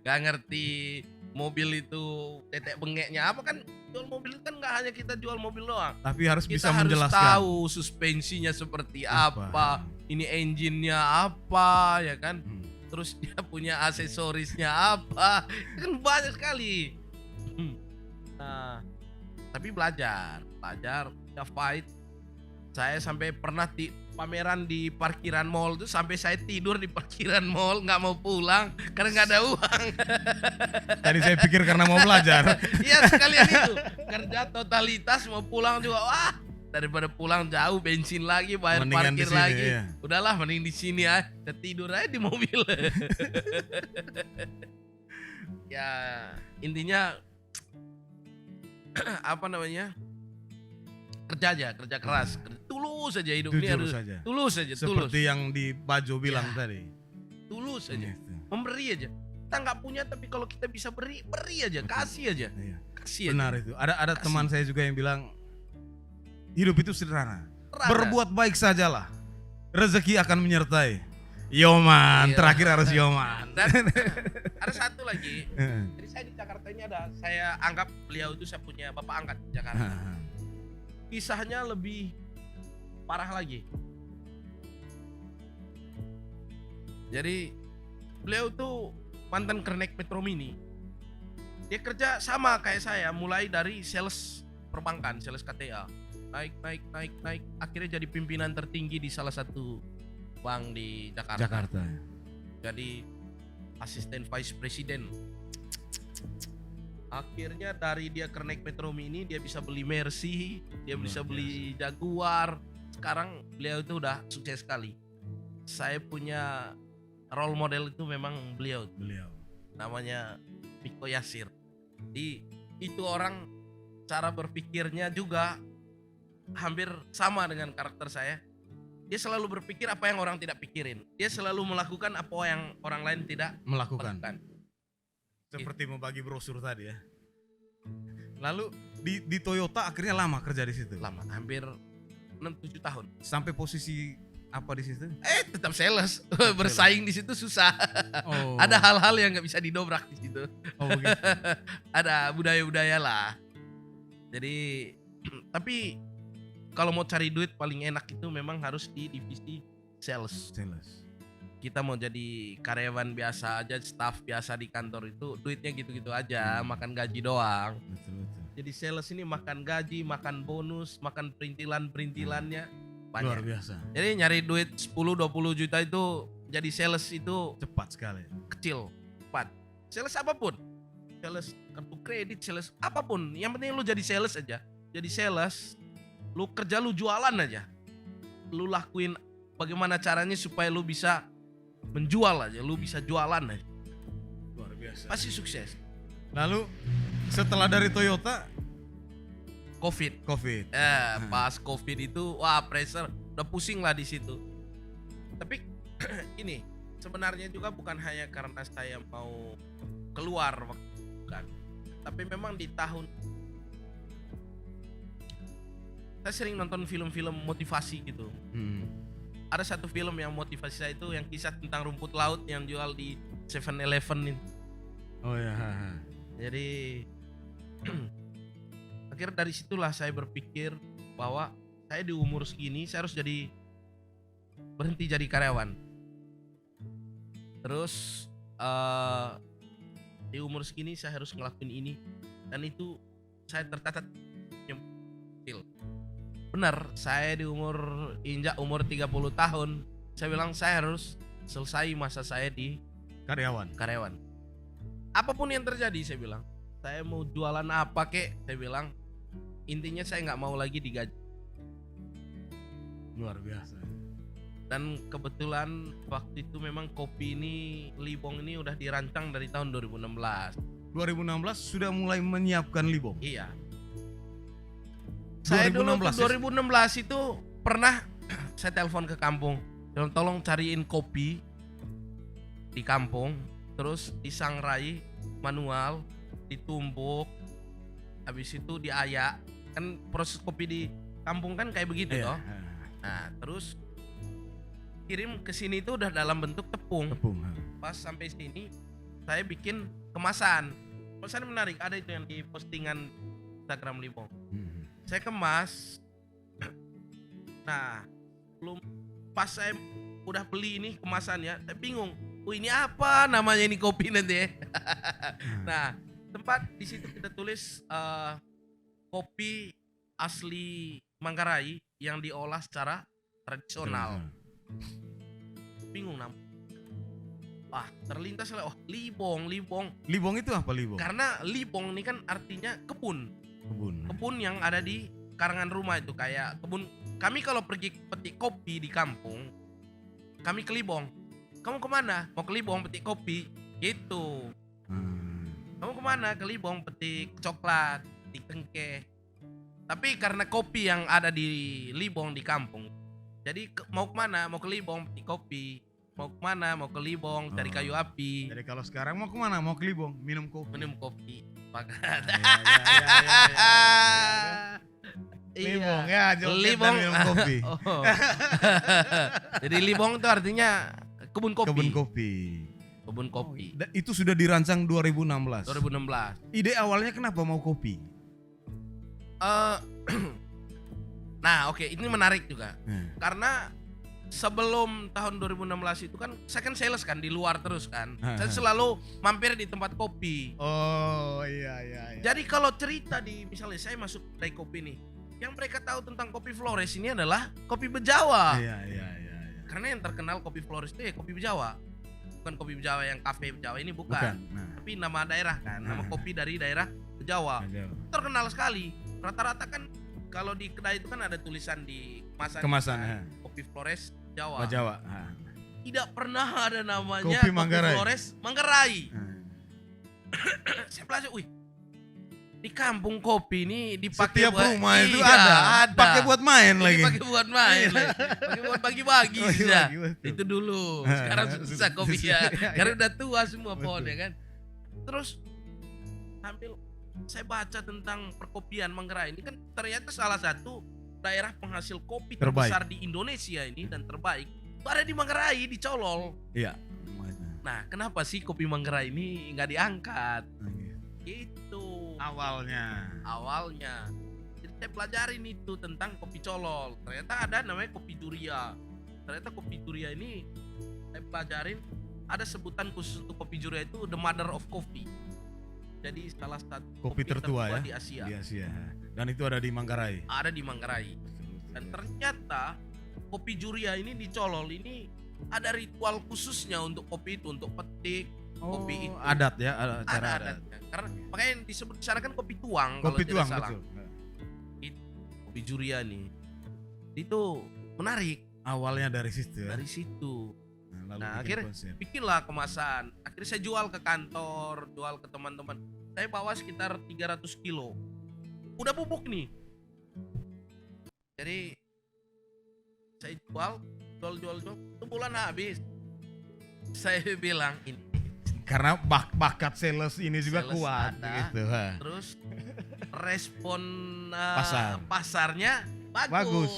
Nggak ngerti mobil itu tetek bengeknya apa kan. Jual mobil itu kan nggak hanya kita jual mobil doang. Tapi harus Kita bisa harus menjelaskan. tahu suspensinya seperti apa, ini engine-nya apa, ya kan? Terus dia punya aksesorisnya apa, kan banyak sekali. Nah, tapi belajar, ya fight. Saya sampai pernah pameran di parkiran mall tuh sampai saya tidur di parkiran mall nggak mau pulang karena nggak ada uang. Tadi saya pikir karena mau belajar. Iya sekalian itu kerja totalitas mau pulang juga wah daripada pulang jauh bensin lagi bayar Mendingan parkir di sini, lagi. iya. Udahlah mending di sini aja tidur aja di mobil. Ya intinya apa namanya kerja keras tulus aja hidup ini Jujur harus saja. tulus aja Seperti yang di Bajo bilang Ya. tadi. tulus aja Gitu. memberi aja kita nggak punya tapi kalau kita bisa beri aja Betul. kasih aja Iya. kasih aja. Benar itu. Ada Kasih. teman saya juga yang bilang hidup itu sederhana. Rada. Berbuat baik sajalah. Rezeki akan menyertai. Yoman, Iya. terakhir harus Yoman. Dan ada satu lagi. Jadi saya di Jakarta ini saya anggap beliau itu saya punya bapak angkat di Jakarta. Kisahnya lebih parah lagi. Jadi beliau tuh mantan kernek Metro Mini. Dia kerja sama kayak saya, mulai dari sales perbankan, sales KTA. Naik. Akhirnya jadi pimpinan tertinggi di salah satu bank di Akhirnya dari dia naik Metro Mini, dia bisa beli Mercy, dia Luar bisa beli Jaguar. Sekarang beliau itu udah sukses sekali. Saya punya role model itu memang beliau, namanya Miko Yasir. Itu orang cara berpikirnya juga hampir sama dengan karakter saya. Dia selalu berpikir apa yang orang tidak pikirin. Dia selalu melakukan apa yang orang lain tidak Melakukan. lakukan. Seperti membagi brosur tadi ya. Lalu di Toyota akhirnya lama kerja di situ. Lama, hampir 6-7 tahun. Sampai posisi apa di situ? Tetap sales. Bersaing di situ susah. Oh. Ada hal-hal yang nggak bisa didobrak di situ. Oh begitu. Ada budaya-budaya lah. Jadi tapi kalau mau cari duit paling enak itu memang harus di divisi sales. Kita mau jadi karyawan biasa aja, staff biasa di kantor itu duitnya gitu-gitu aja, makan gaji doang. Betul. Jadi sales ini makan gaji, makan bonus, makan perintilannya banyak. Luar biasa. Jadi nyari duit 10-20 juta itu jadi sales itu Cepat sekali. kecil, cepat. Sales apapun. Sales kartu kredit, sales apapun. Yang penting lu jadi sales aja. Jadi sales, lu kerja lu jualan aja. Lu lakuin bagaimana caranya supaya lu bisa menjual aja, lu bisa jualan aja. Luar biasa. Pasti sukses. Lalu setelah dari Toyota, Covid. Pas Covid itu wah pressure, udah pusing lah di situ. Tapi ini sebenarnya juga bukan hanya karena saya mau keluar bukan. Tapi memang di tahun saya sering nonton film-film motivasi gitu. Ada satu film yang motivasi saya itu yang kisah tentang rumput laut yang jual di 7-Eleven itu. Oh ya. Jadi akhirnya dari situlah saya berpikir bahwa saya di umur segini saya harus berhenti jadi karyawan. Terus di umur segini saya harus ngelakuin ini, dan itu saya tercatat yang kecil. Benar, saya di injak umur 30 tahun, saya bilang saya harus selesai masa saya di karyawan. Apapun yang terjadi, saya bilang, saya mau jualan apa kek, saya bilang, intinya saya nggak mau lagi digaji. Luar biasa. Dan kebetulan waktu itu memang kopi ini, Libong ini udah dirancang dari tahun 2016. 2016 sudah mulai menyiapkan Libong. Iya. Saya dulu 2016 itu pernah saya telepon ke kampung, tolong cariin kopi di kampung, terus disangrai manual, ditumbuk, habis itu diayak. Kan proses kopi di kampung kan kayak begitu toh. Nah, terus kirim ke sini itu udah dalam bentuk tepung. Pas sampai sini saya bikin kemasan. Kemasan menarik, ada itu yang di postingan Instagram Libong. Saya kemas. Nah, belum pas saya udah beli ini kemasannya, saya bingung. Ini apa namanya ini kopi nanti? Nah, tempat di situ kita tulis kopi asli Manggarai yang diolah secara tradisional. Bingung nam. Terlintas lah. Libong. Libong itu apa Libong? Karena Libong ini kan artinya kebun yang ada di karangan rumah itu, kayak kebun. Kami kalau pergi petik kopi di kampung, kami ke Libong. Kamu kemana? Mau ke Libong petik kopi gitu. Kamu kemana? Ke Libong petik coklat, petik tengkeh. Tapi karena kopi yang ada di Libong di kampung, jadi mau kemana? Mau ke Libong petik kopi. Mau kemana? Mau ke Libong cari kayu api. Jadi kalau sekarang mau kemana? Mau ke Libong minum kopi. Pakat. Libong ya, Libong minum kopi. Jadi Libong itu artinya kebun kopi. Dan itu sudah dirancang 2016. 2016. Ide awalnya kenapa mau kopi? Nah, oke, ini menarik juga. Karena sebelum tahun 2016 itu kan saya kan sales kan di luar terus kan. Saya selalu mampir di tempat kopi. Oh iya. Jadi kalau cerita di misalnya saya masuk kedai kopi nih, yang mereka tahu tentang kopi Flores ini adalah kopi Bejawa. Iya. Karena yang terkenal kopi Flores itu ya kopi Bejawa. bukan kopi Jawa yang kafe Jawa ini bukan. Nah, Tapi nama daerah kan, nama Nah. kopi dari daerah Jawa. Jawa. Terkenal sekali. Rata-rata kan kalau di kedai itu kan ada tulisan di kemasan. Kemasan, kan, ha. kopi Flores Jawa. Oh, Jawa. Nah. Tidak pernah ada namanya Kopi Manggarai. Flores Manggarai. Nah. Saya belajar, wih, di kampung kopi ini dipakai Setiap buat, rumah itu iya, ada. Pakai buat main lagi. Dipakai buat main lagi. Pakai buat bagi-bagi ya. Bagi-bagi, betul. Itu dulu. Sekarang susah kopi ya. Karena udah tua semua Betul. pohonnya kan. Terus sambil saya baca tentang perkopian Manggarai ini kan ternyata salah satu daerah penghasil kopi Terbaik. terbesar di Indonesia ini dan terbaik. Itu ada di Manggarai, di Colol. Iya. Nah, kenapa sih kopi Manggarai ini nggak diangkat? Nah, gitu. Itu Awalnya. Jadi saya pelajarin itu tentang kopi Colol. Ternyata ada namanya kopi Duria. Ternyata kopi Duria ini saya pelajarin ada sebutan khusus untuk kopi Duria itu the mother of coffee. Jadi salah satu Kopi tertua ya di Asia. Di Asia. Dan itu ada di Manggarai. Ada di Manggarai. Dan ternyata kopi Duria ini di Colol ini ada ritual khususnya untuk kopi itu, untuk petik, kopi itu. Adat ya, ada cara Ada adat. adatnya. Karena makanya yang disebut di sana kan kopi tuang Kopi kalau tuang tidak salah. betul. Kopi Duria nih. Itu menarik Awalnya dari situ ya. dari situ. Lalu Nah, bikin akhirnya konsep. bikinlah kemasan. Akhirnya saya jual ke kantor, jual ke teman-teman. Saya bawa sekitar 300 kilo. Udah bubuk nih. Jadi saya jual. Itu bulan habis. Saya bilang ini. Karena bakat sales ini juga Sales kuat ada. gitu. Ha. Terus respon pasarnya Bagus. bagus.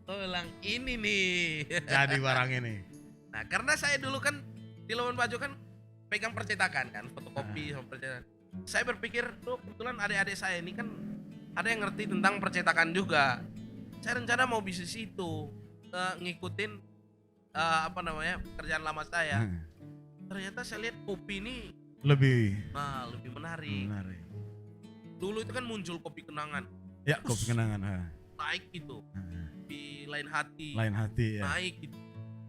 Saya bilang ini nih. Jadi barang ini. Nah, karena saya dulu kan di Labuan Bajo kan pegang percetakan kan, fotokopi sama percetakan. Saya berpikir tuh kebetulan adik-adik saya ini kan ada yang ngerti tentang percetakan juga. Saya rencana mau bisnis itu, ngikutin pekerjaan lama saya. Ternyata saya lihat kopi ini Lebih lebih menarik. menarik. Dulu itu kan muncul kopi kenangan, Ya, kopi kenangan. Ha. naik gitu, di lain hati, Lain hati ya. naik gitu.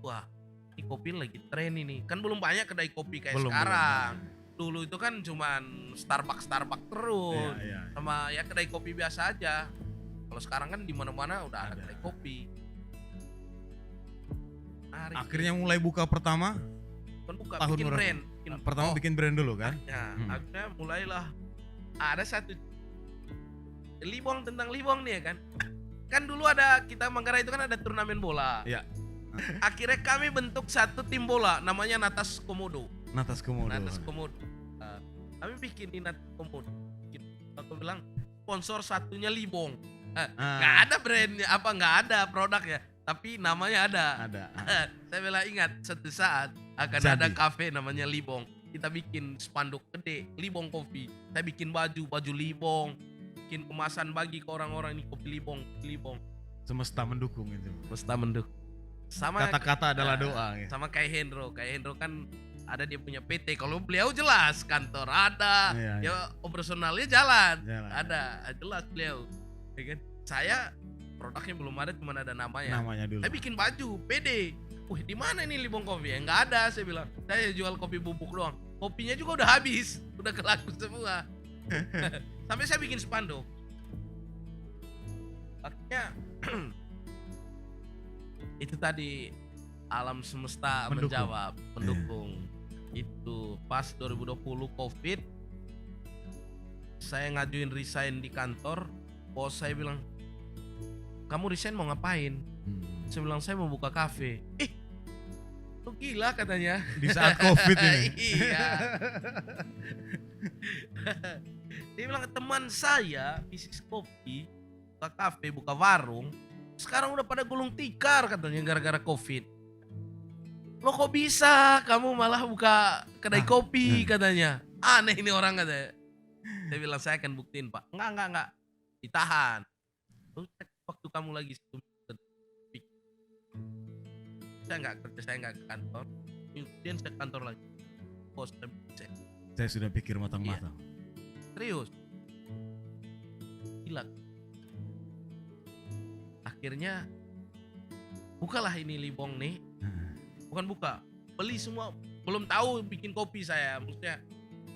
Wah, ini kopi lagi tren ini. Kan belum banyak kedai kopi kayak Belum, sekarang. Dulu itu kan cuman Starbucks terus. Iya. Sama ya kedai kopi biasa aja. Kalau sekarang kan di mana-mana udah ada Ada. kedai kopi. Menarik. Akhirnya mulai buka pertama. kan buka tahun bikin berapa? brand. Pertama bikin brand dulu kan? Ya, Hmm. akhirnya mulailah ada satu Libong tentang Libong nih ya kan. Kan dulu ada kita Manggarai itu kan ada turnamen bola. Iya. Akhirnya kami bentuk satu tim bola namanya Natas Komodo. Natas Komodo. Natas Komodo. Kami bikin di Natas Komodo. Gitu. Aku bilang sponsor satunya Libong. Nggak ada brandnya, nggak ada produknya, tapi namanya ada. Ada. Saya bilang ingat suatu saat akan Jadi. ada kafe namanya Libong. Kita bikin spanduk gede, Libong Coffee. Saya bikin baju Libong, bikin kemasan bagi ke orang-orang ini kopi Libong. Semesta mendukung itu. Mesta menduk. Sama Kata-kata adalah doa. Ya. sama kayak Hendro kan ada dia punya PT. Kalau beliau jelas kantor ada, Iya, ya operasionalnya jalan. Jalan. Ada, jelas beliau. Ya kan? Saya produknya belum ada, cuma ada namanya. Namanya dulu. Saya bikin baju, PD. Wih, di mana ini Libong Coffee? Enggak ada, saya bilang. Saya jual kopi bubuk doang. Kopinya juga udah habis, udah kelaku semua. Sampai saya bikin spanduk. Akhirnya itu tadi alam semesta Mendukung. menjawab, mendukung. Itu pas 2020 Covid, saya ngajuin resign di kantor. Bos saya bilang, "Kamu resign mau ngapain?" Saya bilang, "Saya mau buka kafe." Lu gila katanya. Di saat Covid ini. Iya. Dia bilang, teman saya bisnis kopi, buka kafe, buka warung, sekarang udah pada gulung tikar katanya gara-gara Covid. Lo kok bisa kamu malah buka kedai kopi katanya. Aneh ini orang katanya. Saya bilang, saya akan buktiin Pak. Enggak. Ditahan. Lu cek waktu kamu lagi saya nggak kerja, saya nggak ke kantor. Kemudian saya ke kantor lagi. Bos, Saya sudah pikir matang-matang. serius. Gila. Akhirnya bukalah ini Libong nih. Bukan buka, beli semua belum tahu bikin kopi saya, maksudnya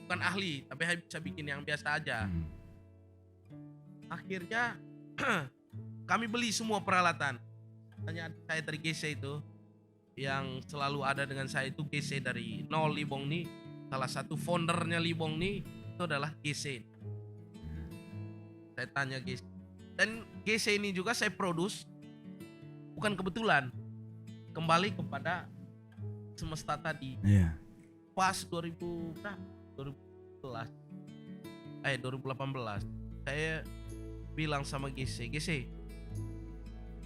bukan ahli, tapi saya bisa bikin yang biasa aja. Akhirnya kami beli semua peralatan. Tanya saya dari GC itu, yang selalu ada dengan saya itu GC dari nol. Libong nih, salah satu foundernya Libong nih itu adalah GC. Saya tanya GC, dan GC ini juga saya produce bukan kebetulan, kembali kepada semesta tadi. Iya. Pas 2018 saya bilang sama GC,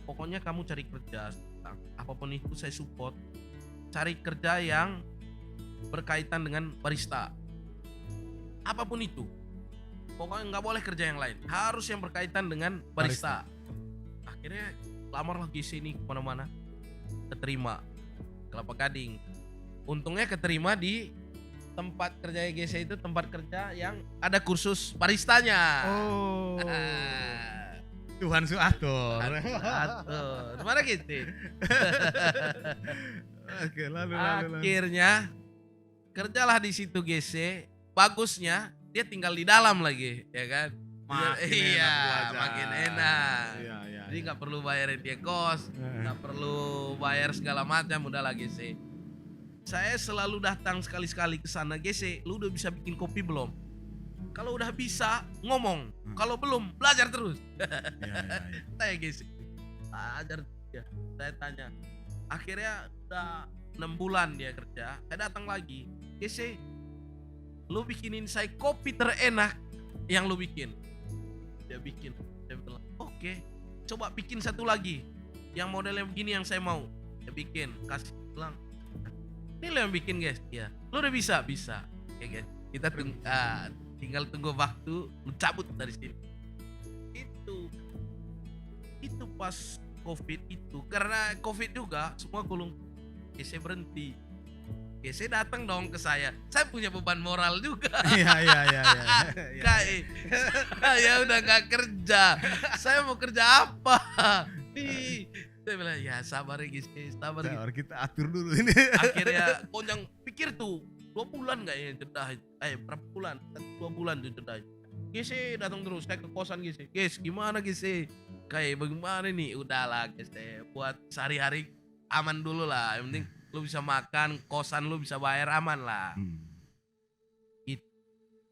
pokoknya kamu cari kerja, apapun itu saya support. Cari kerja yang berkaitan dengan barista, apapun itu, pokoknya nggak boleh kerja yang lain, harus yang berkaitan dengan barista. Akhirnya lamarlah GC ini kemana-mana, keterima Kelapa Gading. Untungnya keterima di tempat kerja GC itu tempat kerja yang ada kursus baristanya. Oh. Tuhan suatur. Gimana gitu? Oke, lalu. Akhirnya kerjalah di situ GC. Bagusnya dia tinggal di dalam lagi, ya kan? Makin enak. Iya. Jadi nggak perlu bayarin dia kos, nggak perlu bayar segala macam, udah lah GC. Saya selalu datang sekali-sekali ke sana, GC, lu udah bisa bikin kopi belum? Kalau udah bisa ngomong, kalau belum belajar terus. Saya GC, belajar ya. Saya tanya. Akhirnya udah 6 bulan dia kerja, saya datang lagi, GC, lu bikinin saya kopi terenak yang lu bikin. Dia bikin, saya bilang, oke. Coba bikin satu lagi yang modelnya begini yang saya mau. Dia bikin, kasih bilang, ini lo yang bikin guys. Ya, lo udah bisa. Oke guys, kita tinggal tunggu waktu, lu cabut dari sini. Itu pas COVID itu, karena COVID juga semua gulung. GC berhenti. GC datang dong ke saya punya beban moral juga. Iya. Kayak saya udah gak kerja, saya mau kerja apa nih? Saya bilang ya sabar GC, sabar. Kita atur dulu ini. Akhirnya Konjang pikir tuh 2 bulan gak ya jeda, berapa bulan? 2 bulan tuh jeda. GC datang terus, saya ke kosan GC. Guys, gimana GC? Kayak bagaimana nih? Udahlah GC, buat sehari-hari aman dulu lah. Yang penting lu bisa makan, kosan lu bisa bayar, aman lah. Gitu.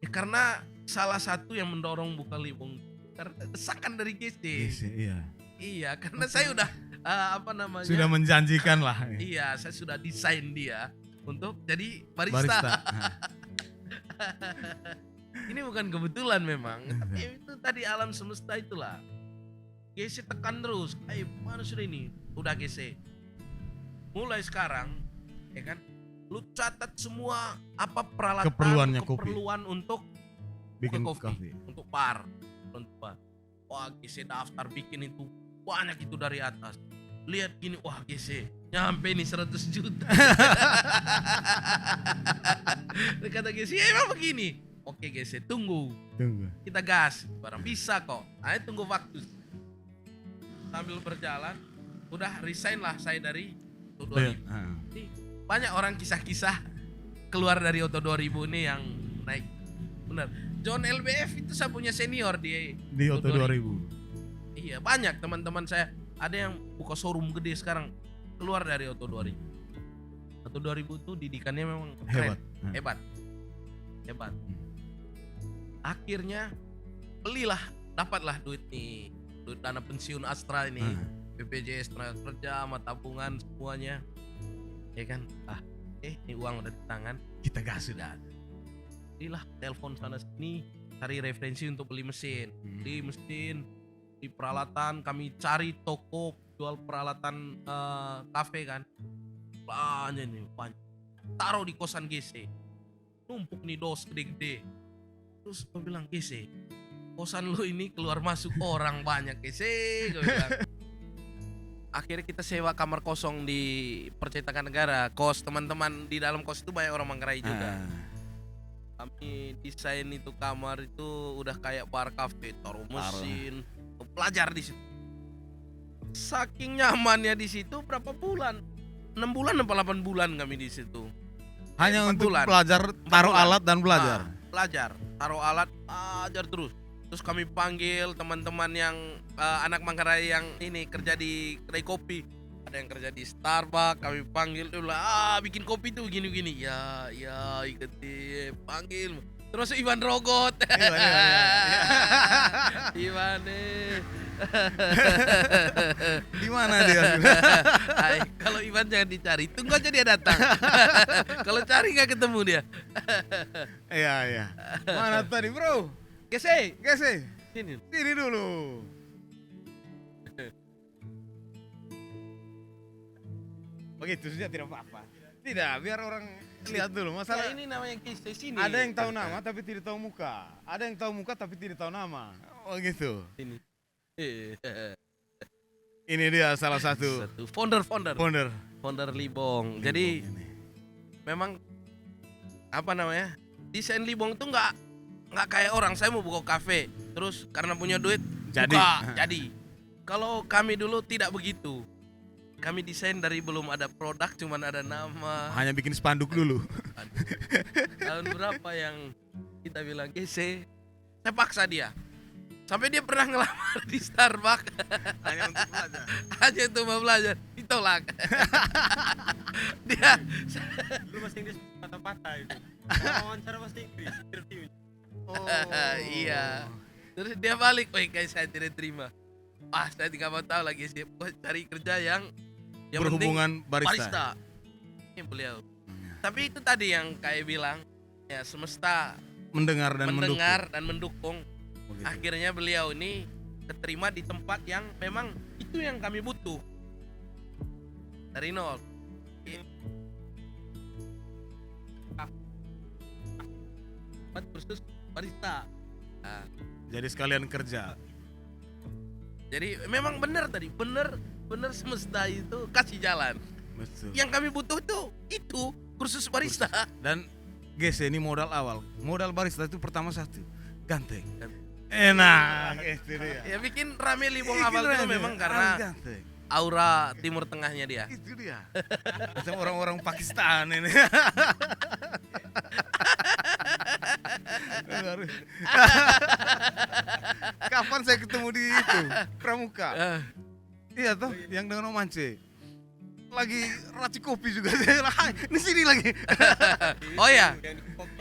Ya, karena salah satu yang mendorong buka Libong karena desakan dari GC. Iya, karena saya udah sudah menjanjikan lah. Iya, saya sudah desain dia untuk jadi barista. Ini bukan kebetulan memang, tapi itu tadi alam semesta itulah. GC tekan terus, mana sudah ini? Udah GC, mulai sekarang, ya kan, lu catat semua apa peralatan, keperluan untuk bikin kopi, untuk bar. Wah, GC daftar bikin itu banyak itu dari atas. Lihat gini, wah GC nyampe nih 100 juta. Kata GC, emang begini. Oke GC, tunggu. Kita gas, barang bisa kok. Ayo tunggu waktu. Sambil berjalan, udah resign lah saya dari Oto 2000. Nih, banyak orang kisah-kisah keluar dari Oto 2000 nih yang naik. Bener. John LBF itu saya punya senior di Oto 2000. Iya, banyak teman-teman saya. Ada yang buka showroom gede sekarang keluar dari Oto 2000. Oto 2000 tuh didikannya memang keren. Hebat. Akhirnya belilah, dapatlah duit nih, duit dana pensiun Astra ini, BPJS tenaga kerja sama tabungan semuanya, ya kan? Ini uang udah di tangan, kita gas sudah. Belilah, telepon sana sini, cari referensi untuk beli mesin, di peralatan, kami cari toko jual peralatan kafe kan, banyak, taruh di kosan GC, numpuk nih dos gede-gede. Terus gue bilang, GC, kosan lu ini keluar masuk orang banyak GC, gue bilang. Akhirnya kita sewa kamar kosong di Percetakan Negara. Kos teman-teman di dalam kos itu banyak orang Manggarai juga. Kami desain itu kamar itu udah kayak bar cafe, taruh mesin, pelajar di situ. Saking nyamannya di situ berapa bulan? 6 bulan atau 8 bulan kami di situ. Hanya untuk bulan. belajar, taruh bulan. alat dan belajar. Belajar, taruh alat, belajar terus. Terus kami panggil teman-teman yang anak Manggarai yang ini kerja di kedai kopi. Ada yang kerja di Starbucks, kami panggil dulu, bikin kopi tuh gini-gini. Ya, ikuti, panggil. Terus Iwan Rogot. Iwan Di mana dia? Kalau Iwan jangan dicari, tunggu aja dia datang. Kalau cari nggak ketemu dia. Iya. Mana tadi, bro? Gese, Sini dulu. Begitu saja tidak apa-apa. Tidak, biar orang lihat dulu. Masalah ini namanya Gese sini. ada yang tahu nama tapi tidak tahu muka. Ada yang tahu muka tapi tidak tahu nama. Oh gitu. Sini. Ini dia salah satu founder Libong. Jadi memang apa namanya? Desain Libong tuh nggak kayak orang saya mau buka kafe terus karena punya duit jadi. Kalau kami dulu tidak begitu. Kami desain dari belum ada produk, cuman ada nama. Hanya bikin spanduk dulu. Tahun berapa yang kita bilang Gese, saya paksa dia. Sampai dia pernah ngelamar di Starbucks. Hanya untuk belajar. Hanya untuk mau belajar, ditolak. Dia Lu bahasa Inggris patah-patah itu. Wawancara bahasa Inggris, interview. iya. Terus dia balik, kayak saya tidak terima. Saya tidak mau tahu lagi sih, cari kerja yang berhubungan barista. Ini beliau. Tapi itu tadi yang kayak bilang, ya semesta Mendengar dan mendukung. Begitu. Akhirnya beliau ini keterima di tempat yang memang itu yang kami butuh. Dari nol. Kursus barista. Nah, Jadi sekalian kerja. jadi memang benar tadi, benar semesta itu kasih jalan. Betul. Yang kami butuh itu kursus barista. Dan Gese ini modal awal. Modal barista itu pertama satu, ganteng. Enak, itu dia. Ya bikin rame Libong awal itu memang karena ganteng. aura Timur Tengahnya dia. Itu dia. Macam orang-orang Pakistan ini. Kapan saya ketemu di itu Pramuka? Iya toh, yang dengan Om Mance. Lagi racik kopi juga. Hai, di sini lagi. Oh ya.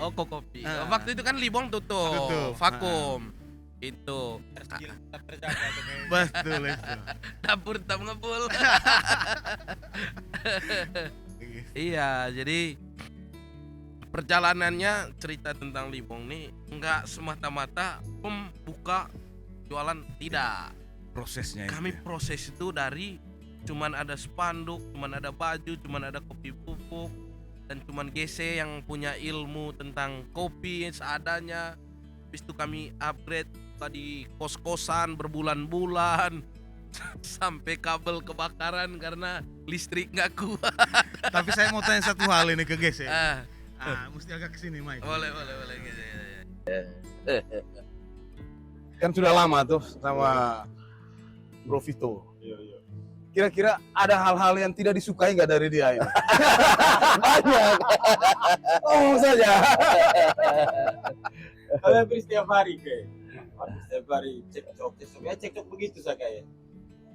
Oh, kopi. Waktu itu kan Libong tutup. Vakum. Itu. Betul itu. Dapur tak ngebul. Iya, jadi perjalanannya cerita tentang Libong nih nggak semata-mata pembuka jualan, tidak. Prosesnya itu. Kami proses itu dari cuman ada spanduk, cuman ada baju, cuman ada kopi bubuk, dan cuman Gese yang punya ilmu tentang kopi seadanya. Habis itu kami upgrade di kos-kosan berbulan-bulan sampai kabel kebakaran karena listrik nggak kuat. Tapi saya mau tanya satu hal ini ke Gese. Mesti agak kesini, Mike. boleh Gese. Kan sudah lama tuh sama Bro Vito. Kira-kira ada hal-hal yang tidak disukai nggak dari dia ini? Banyak. Oh saja. Hampir setiap hari kayak. Setiap hari cekcok begitu saya kayak.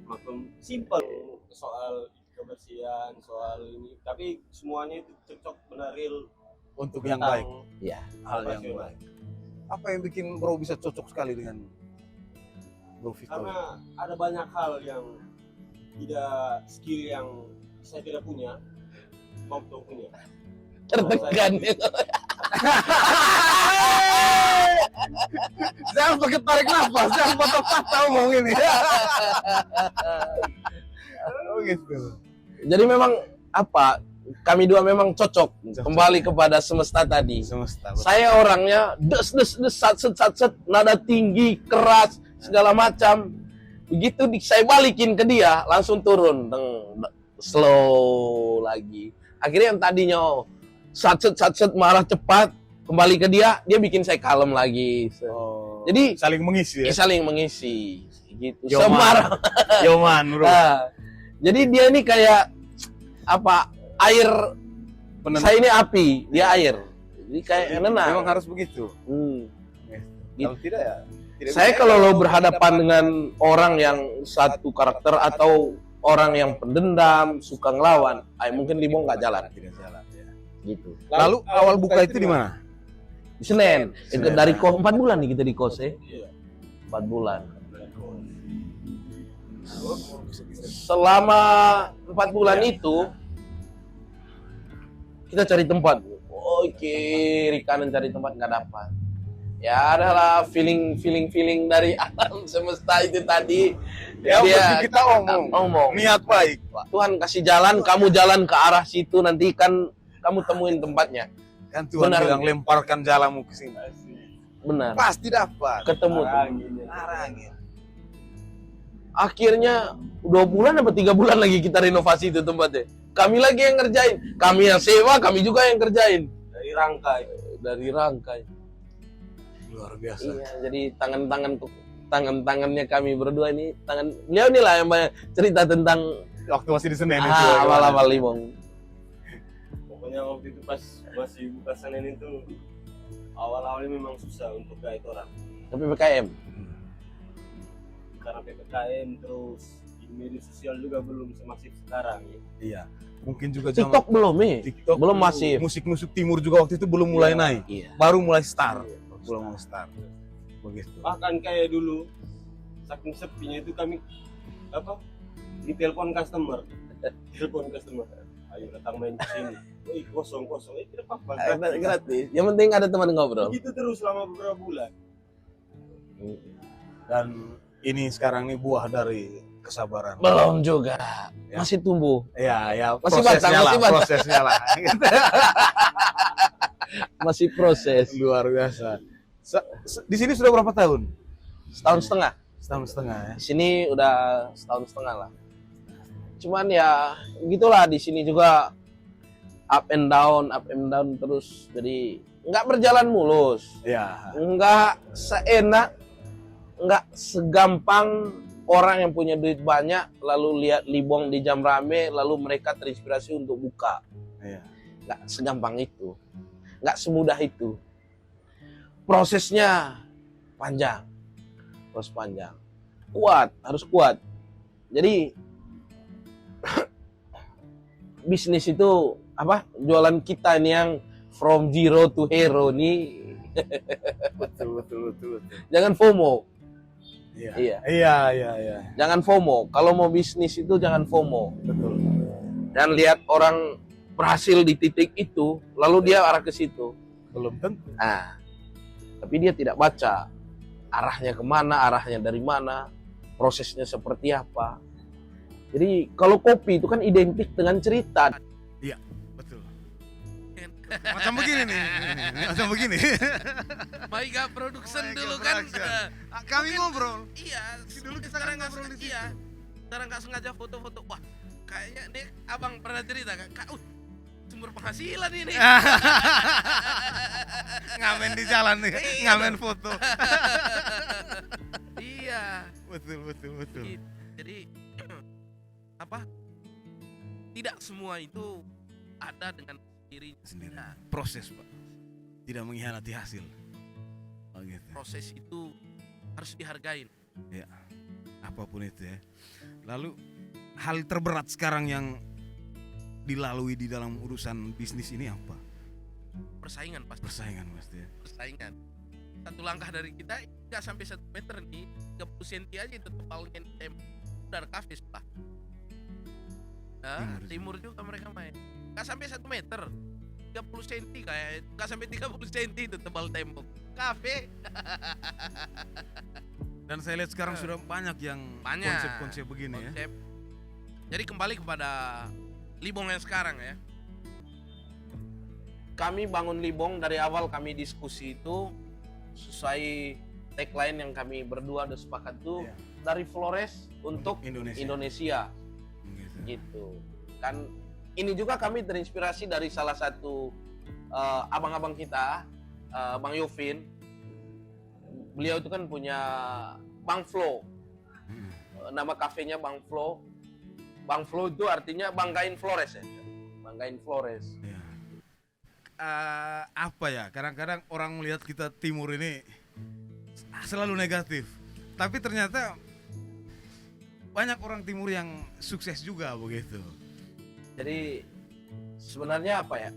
Maklum simpel soal kebersihan, soal ini, tapi semuanya itu cocok benar real Untuk yang baik. Ya, Hal yang baik. Apa yang bikin Bro bisa cocok sekali dengan Bro Vito? karena ada banyak hal yang tidak skill yang saya tidak punya, Bro punya. tertekan itu. Jangan pakai tarik nafas, jangan patah-patah ngomong ini. Oh gitu. Jadi memang apa? Kami dua memang cocok. Kembali kepada semesta tadi. Semesta. Saya orangnya des sat set nada tinggi, keras, segala macam. Begitu saya balikin ke dia, langsung turun, slow lagi. Akhirnya yang tadinya sat set marah cepat, kembali ke dia bikin saya kalem lagi. Oh, Jadi saling mengisi ya. saling mengisi gitu. Yoman. Semarah. Yoman, Bro. Nah, jadi dia ini kayak apa? Air Saya ini api, dia air. Jadi kayak nenang. Memang harus begitu. Kalau tidak ya. Saya kalau lo berhadapan dengan orang yang satu karakter atau orang yang pendendam, suka ngelawan, mungkin Libong nggak jalan. Tidak jalan. Ya. Gitu. Lalu awal buka itu di mana? Di Senen. Senen. Dari 4 bulan nih kita di kos ya. 4 bulan. Selama 4 bulan itu kita cari tempat. Kiri kanan cari tempat nggak dapat. Ya adalah feeling dari alam semesta itu tadi. Ya, Dia kita omong. Niat baik. Tuhan kasih jalan, kamu jalan ke arah situ, nanti kan kamu temuin tempatnya. Kan Tuhan Benar. bilang lemparkan jalanmu ke sini. Benar. Pasti dapat. Ketemu. Arangin. Akhirnya 2 bulan apa 3 bulan lagi kita renovasi itu tempatnya. Kami lagi yang ngerjain. Kami yang sewa, kami juga yang kerjain. Dari rangkai. Luar biasa. Iya, jadi tangannya kami berdua ini, beliau nih lah yang banyak cerita tentang Waktu masih di Senen itu. awal-awal Libong. Pokoknya waktu itu pas masih buka Senen itu awal-awalnya memang susah untuk guide orang. Tapi PKM. Karena PPKM terus di media sosial juga belum semasif sekarang ya. Iya. Mungkin juga TikTok belum TikTok belum masif. Musik timur juga waktu itu belum mulai naik. Iya. Baru mulai start. Belum start. Begitu. Bahkan kayak dulu saking sepinya itu kami ditelepon customer. Ayo datang main ke sini. Kosong. Tidak apa-apa. Gratis. Yang penting ada teman ngobrol. Begitu terus selama beberapa bulan. Dan ini sekarang ini buah dari kesabaran. Belum juga. Ya. Masih tumbuh. Ya, Masih prosesnya batang, lah, masih batang. prosesnya lah. Masih proses. Luar biasa. Di sini sudah berapa tahun? Setahun setengah. Setahun setengah ya. Di sini udah setahun setengah lah. Cuman ya gitulah, di sini juga up and down terus. Jadi nggak berjalan mulus. Ya. Nggak seenak, nggak segampang orang yang punya duit banyak lalu lihat Libong di jam rame lalu mereka terinspirasi untuk buka. Iya. Nggak segampang itu, nggak semudah itu. Prosesnya panjang, harus kuat. Jadi bisnis itu jualan kita ini yang from zero to hero nih. Betul. Jangan FOMO. Iya. Jangan FOMO. Kalau mau bisnis itu jangan FOMO. Betul. Dan lihat orang berhasil di titik itu, lalu dia arah ke situ. Belum tentu. Tapi dia tidak baca arahnya kemana, arahnya dari mana, prosesnya seperti apa. Jadi kalau kopi itu kan identik dengan cerita. Iya, betul. Macam begini nih. Macam begini. Maiga Production Maiga dulu kan. Production. Kami ngobrol. Iya, Dulu kita sekarang kan ngobrol di situ. iya. Sekarang nggak sengaja foto-foto. Wah, kayaknya nih abang pernah cerita kan, sumber penghasilan ini. Ngamen di jalan nih, ngamen foto. Iya. Betul. Jadi tidak semua itu ada dengan sendiri. Nah, Proses, Pak. Tidak mengkhianati hasil. Oh, gitu. proses itu harus dihargain. Ya. Apapun itu ya. Lalu hal terberat sekarang yang dilalui di dalam urusan bisnis ini apa? Persaingan pasti. Persaingan pasti ya. Persaingan. Satu langkah dari kita nggak sampai 1 meter nih, 30 cm aja itu tebalnya udah ada kafe sebelah. Nah, timur juga mereka main. Nggak sampai 1 meter, 30 cm kayak, nggak sampai 30 cm itu tebal tembok. Kafe. Dan saya lihat sekarang sudah banyak yang konsep-konsep begini ya. Jadi kembali kepada Libong yang sekarang ya. Kami bangun Libong dari awal, kami diskusi itu sesuai tagline yang kami berdua udah sepakat tuh, dari Flores untuk Indonesia. Gitu. Kan ini juga kami terinspirasi dari salah satu abang-abang kita, Bang Yovin. Beliau itu kan punya Bang Flo. Nama kafenya Bang Flo. Bang Flo itu artinya banggain Flores ya. Banggain Flores. apa ya? Kadang-kadang orang melihat kita timur ini selalu negatif. Tapi ternyata banyak orang timur yang sukses juga begitu. Jadi sebenarnya apa ya?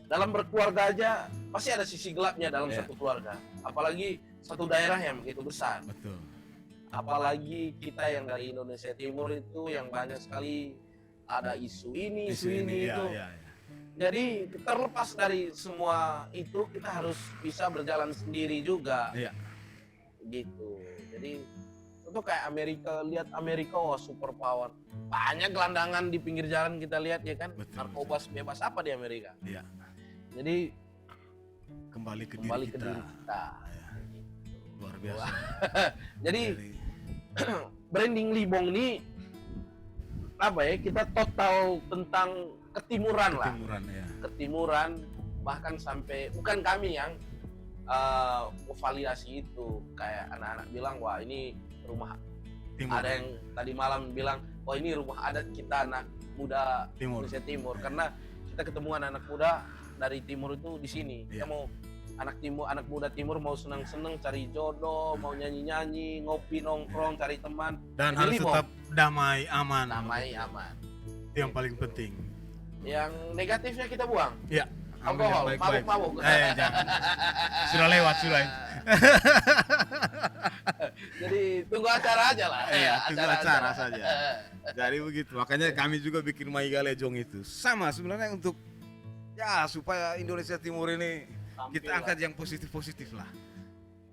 Dalam berkeluarga aja pasti ada sisi gelapnya dalam Iya. satu keluarga. Apalagi satu daerah yang begitu besar. Betul. Apalagi kita yang dari Indonesia Timur itu yang banyak sekali ada isu ini, Di isu sini, ini ya, itu. ya, ya. Jadi terlepas dari semua itu kita harus bisa berjalan sendiri juga. Iya. Gitu. Jadi itu kayak Amerika, lihat Amerika, wah super power. Banyak gelandangan di pinggir jalan kita lihat ya kan. Betul, Narkoba bebas apa di Amerika. Iya. Jadi Kembali ke kembali diri ke kita. diri kita. Ya, luar biasa. Jadi branding Libong ini apa ya, kita total tentang ketimuran lah, Ketimuran ya. ketimuran, bahkan sampai bukan kami yang validasi itu, kayak anak-anak bilang wah ini rumah, Timur. ada yang tadi malam bilang wah ini rumah adat kita anak muda Timur. Indonesia Timur, Ya. karena kita ketemu anak-anak muda dari timur itu di sini. Kita Ya. mau anak muda timur mau senang-senang cari jodoh, mau nyanyi-nyanyi, ngopi nongkrong, cari teman, Dan Jadi harus Libong. tetap damai, aman. damai aman. Itu yang paling penting. Yang negatifnya kita buang. Iya. Ambil yang Alkohol, baik-baik. mabuk-mabuk. Jangan. Sudah lewat sudah. Jadi tunggu acara aja lah. Iya, tunggu acara saja. Jadi begitu. Makanya kami juga bikin Maigale Jong itu. Sama sebenarnya untuk ya supaya Indonesia Timur ini kita Tampil angkat yang positif-positif lah.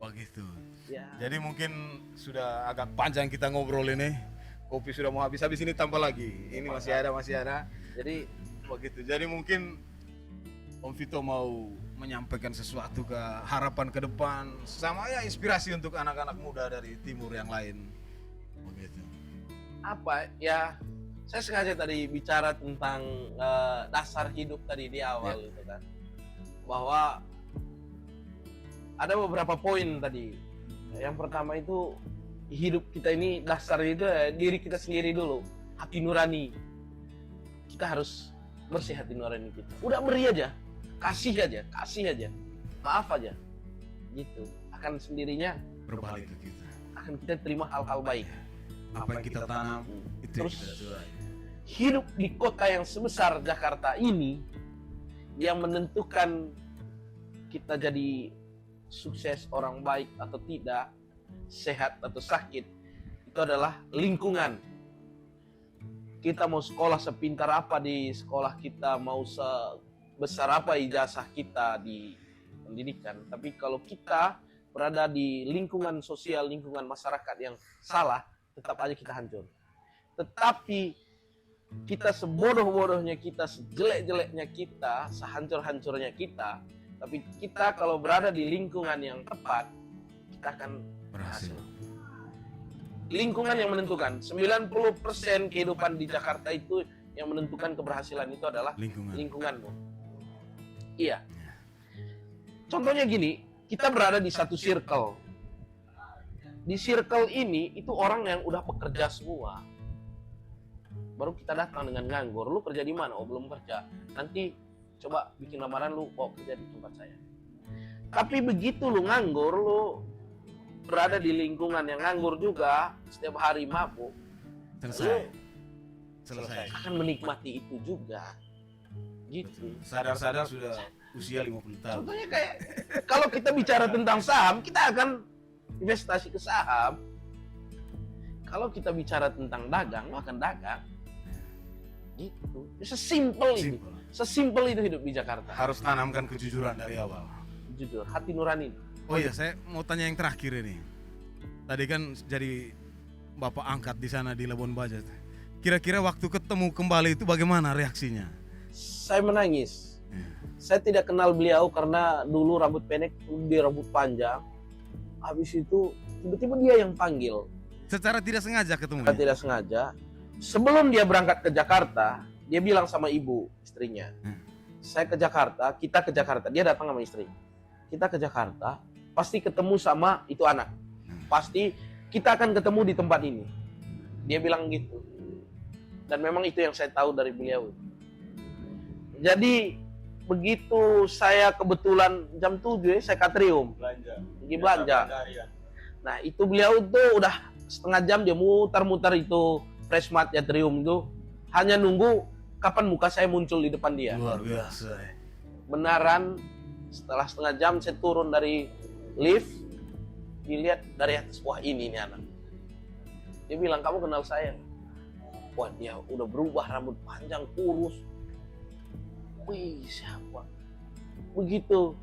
Begitu. Ya. Jadi mungkin sudah agak panjang kita ngobrol ini. Kopi sudah mau habis ini tambah lagi. Ini masih ada. Jadi Begitu. Jadi mungkin Om Vito mau menyampaikan sesuatu ke harapan ke depan sama ya inspirasi untuk anak-anak muda dari timur yang lain. Begitu. apa ya? Saya sengaja tadi bicara tentang dasar hidup tadi di awal itu kan, bahwa ada beberapa poin tadi. Yang pertama itu hidup kita ini dasar itu ya, diri kita sendiri dulu, hati nurani. Kita harus bersih hati nurani kita. Udah beri aja, kasih aja, maaf aja, gitu. Akan sendirinya Berbalik ke kita. akan kita terima hal-hal baik. Apa yang kita tanam itu Terus yang kita tuai. hidup di kota yang sebesar Jakarta ini yang menentukan kita jadi sukses, orang baik atau tidak, sehat atau sakit, itu adalah lingkungan. Kita mau sekolah sepintar apa di sekolah kita, mau sebesar apa ijazah kita di pendidikan, tapi kalau kita berada di lingkungan sosial, lingkungan masyarakat yang salah, tetap aja kita hancur. Tetapi kita sebodoh-bodohnya kita, sejelek-jeleknya kita, sehancur-hancurnya kita, tapi kita kalau berada di lingkungan yang tepat, kita akan Berhasil. berhasil. Lingkungan yang menentukan. 90% kehidupan di Jakarta itu yang menentukan keberhasilan itu adalah Lingkungan. lingkunganmu. Iya. Contohnya gini, kita berada di satu circle. Di circle ini itu orang yang udah bekerja semua. Baru kita datang dengan nganggur. Lu kerja di mana? Oh, belum kerja. Nanti coba bikin lamaran, lu bawa kerja di tempat saya. Tapi begitu lu nganggur, lu berada di lingkungan yang nganggur juga, setiap hari mabuk, Selesai. lu Selesai. akan menikmati itu juga. Gitu. Sadar-sadar sudah usia 50 tahun. Contohnya kayak kalau kita bicara tentang saham, kita akan investasi ke saham. Kalau kita bicara tentang dagang, lo akan dagang. Gitu. Sesimpel itu. Simple. Sesimpel itu hidup di Jakarta. Harus tanamkan kejujuran dari awal. Jujur, hati nurani. Oh iya, saya mau tanya yang terakhir ini. Tadi kan jadi Bapak angkat di sana di Labuan Bajo. Kira-kira waktu ketemu kembali itu bagaimana reaksinya? Saya menangis. Ya. Saya tidak kenal beliau karena dulu rambut pendek, dia rambut panjang. Habis itu tiba-tiba dia yang panggil. Secara tidak sengaja ketemu. Saya tidak sengaja. Sebelum dia berangkat ke Jakarta, dia bilang sama ibu istrinya, saya ke Jakarta, kita ke Jakarta. Dia datang sama istri. Kita ke Jakarta, pasti ketemu sama itu anak. Pasti kita akan ketemu di tempat ini. Dia bilang gitu. Dan memang itu yang saya tahu dari beliau. Jadi begitu saya kebetulan jam 7 saya ke atrium Belanja. pergi belanja. Harian. Nah itu beliau tuh udah setengah jam dia mutar-mutar itu Freshmart atrium itu hanya nunggu kapan muka saya muncul di depan dia. Luar biasa. Benaran setelah setengah jam saya turun dari lift, dilihat dari atas, wah ini nih anak. Dia bilang, kamu kenal saya? Wah dia udah berubah, rambut panjang, kurus. Wih siapa? Begitu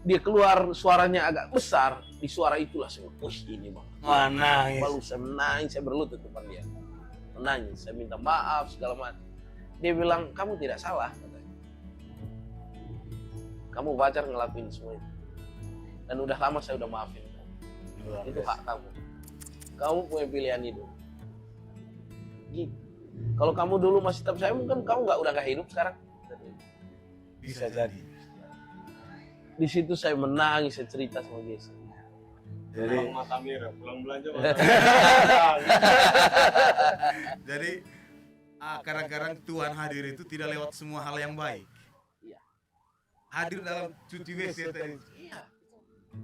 dia keluar suaranya agak besar, di suara itulah saya, wih ini bang. Menangis. Lalu saya menangis, saya berlutut depan dia. Menangis, saya minta maaf segala macam. Dia bilang, kamu tidak salah, katanya. Kamu wajar ngelakuin semua itu. Dan udah lama saya udah maafin kamu. Itu hak kamu. Kamu punya pilihan hidup. Gitu. Kalau kamu dulu masih tetap saya, mungkin kamu udah nggak hidup sekarang. Bisa jadi. Di situ saya menangis, saya cerita sama dia. Jadi mata merah, pulang belanja mata merah. Jadi kadang-kadang Tuhan hadir itu tidak lewat semua hal yang baik. Iya. Hadir dalam cuci WC tadi. Iya.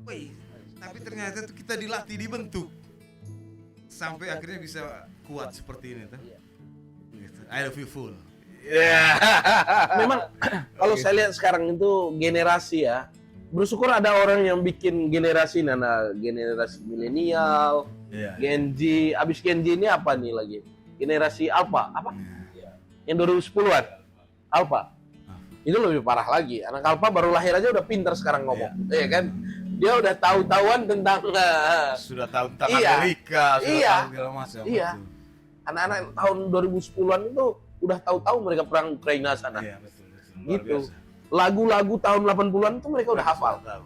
Wih, tapi ternyata itu kita dilatih, dibentuk sampai akhirnya bisa kuat seperti ini tuh. Iya. Gitu. I love you full. Memang kalau saya lihat sekarang itu generasi ya, bersyukur ada orang yang bikin generasi generasi milenial, Gen Z, abis Gen Z ini apa nih lagi? Generasi Alpha, apa? Yang 2010-an, Alpha. Itu lebih parah lagi. Anak Alpha baru lahir aja udah pintar sekarang ngomong, ya kan? Dia udah tahu-tahuan tentang Sudah tahu tentang Iya. Amerika, sudah Iya. tahu segala macam. Iya. Betul. Anak-anak tahun 2010-an itu udah tahu-tahu mereka perang Ukraina sana. Iya, betul. Luar Gitu. biasa. Lagu-lagu tahun 80-an itu mereka udah hafal. Tahu.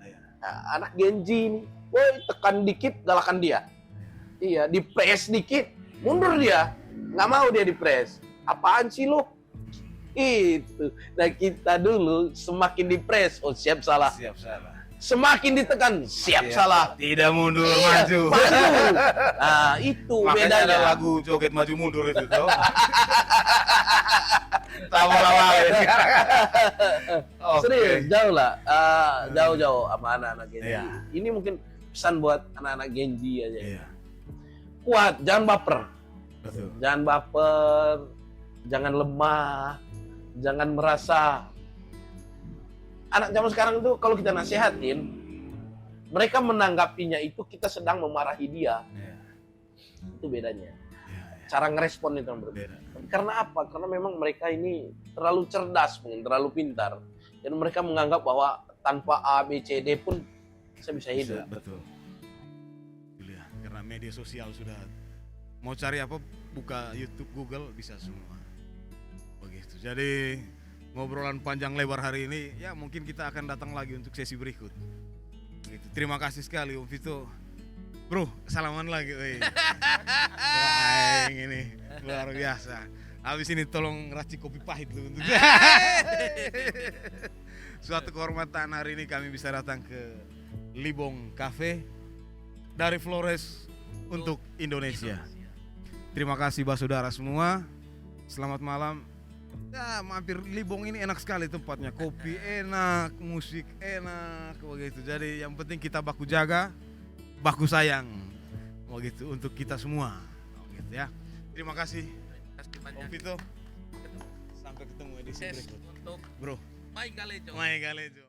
Iya. Nah, anak Gen Z ini, woi tekan dikit galakan dia. Iya, di press dikit mundur dia. Nggak mau dia di press. Apaan sih lo? Itu. Nah kita dulu semakin di press, oh siap salah. Siap salah. Semakin ditekan, siap salah. Tidak mundur, Iya, maju. maju. Nah itu Makanya ada bedanya. lagu joget maju mundur itu tuh. Tahu lain. Serius, jauh lah. Jauh-jauh sama anak-anak Gen Z. Iya. Ini mungkin pesan buat anak-anak Gen Z aja. Iya, Kuat, jangan baper. betul. Jangan baper, jangan lemah, jangan merasa. Anak zaman sekarang itu kalau kita nasihatin, mereka menanggapinya itu kita sedang memarahi dia. Iya. Itu bedanya. Iya, Cara ngerespon itu yang berbeda. beda. Karena apa? Karena memang mereka ini terlalu cerdas, mungkin terlalu pintar. Dan mereka menganggap bahwa tanpa A, B, C, D pun saya bisa hidup. Betul. Iya, karena media sosial sudah mau cari apa, buka YouTube, Google, bisa semua. Begitu. Jadi ngobrolan panjang lebar hari ini, ya mungkin kita akan datang lagi untuk sesi berikut. Begitu. Terima kasih sekali Om Vito. Bro, salaman lagi. Wah, ini luar biasa. Habis ini tolong racik kopi pahit lu untuk. Suatu kehormatan hari ini kami bisa datang ke Libong Cafe dari Flores untuk Indonesia. Terima kasih saudara semua. Selamat malam. Ya, mampir Libong ini enak sekali tempatnya. Kopi enak, musik enak, begitu. Jadi yang penting kita baku jaga, baku sayang, begitu untuk kita semua. Begitu ya. Terima kasih Om Vito. Sampai ketemu edisi Yes, berikut. untuk Bro, Mike Galejo. Mai Galejo.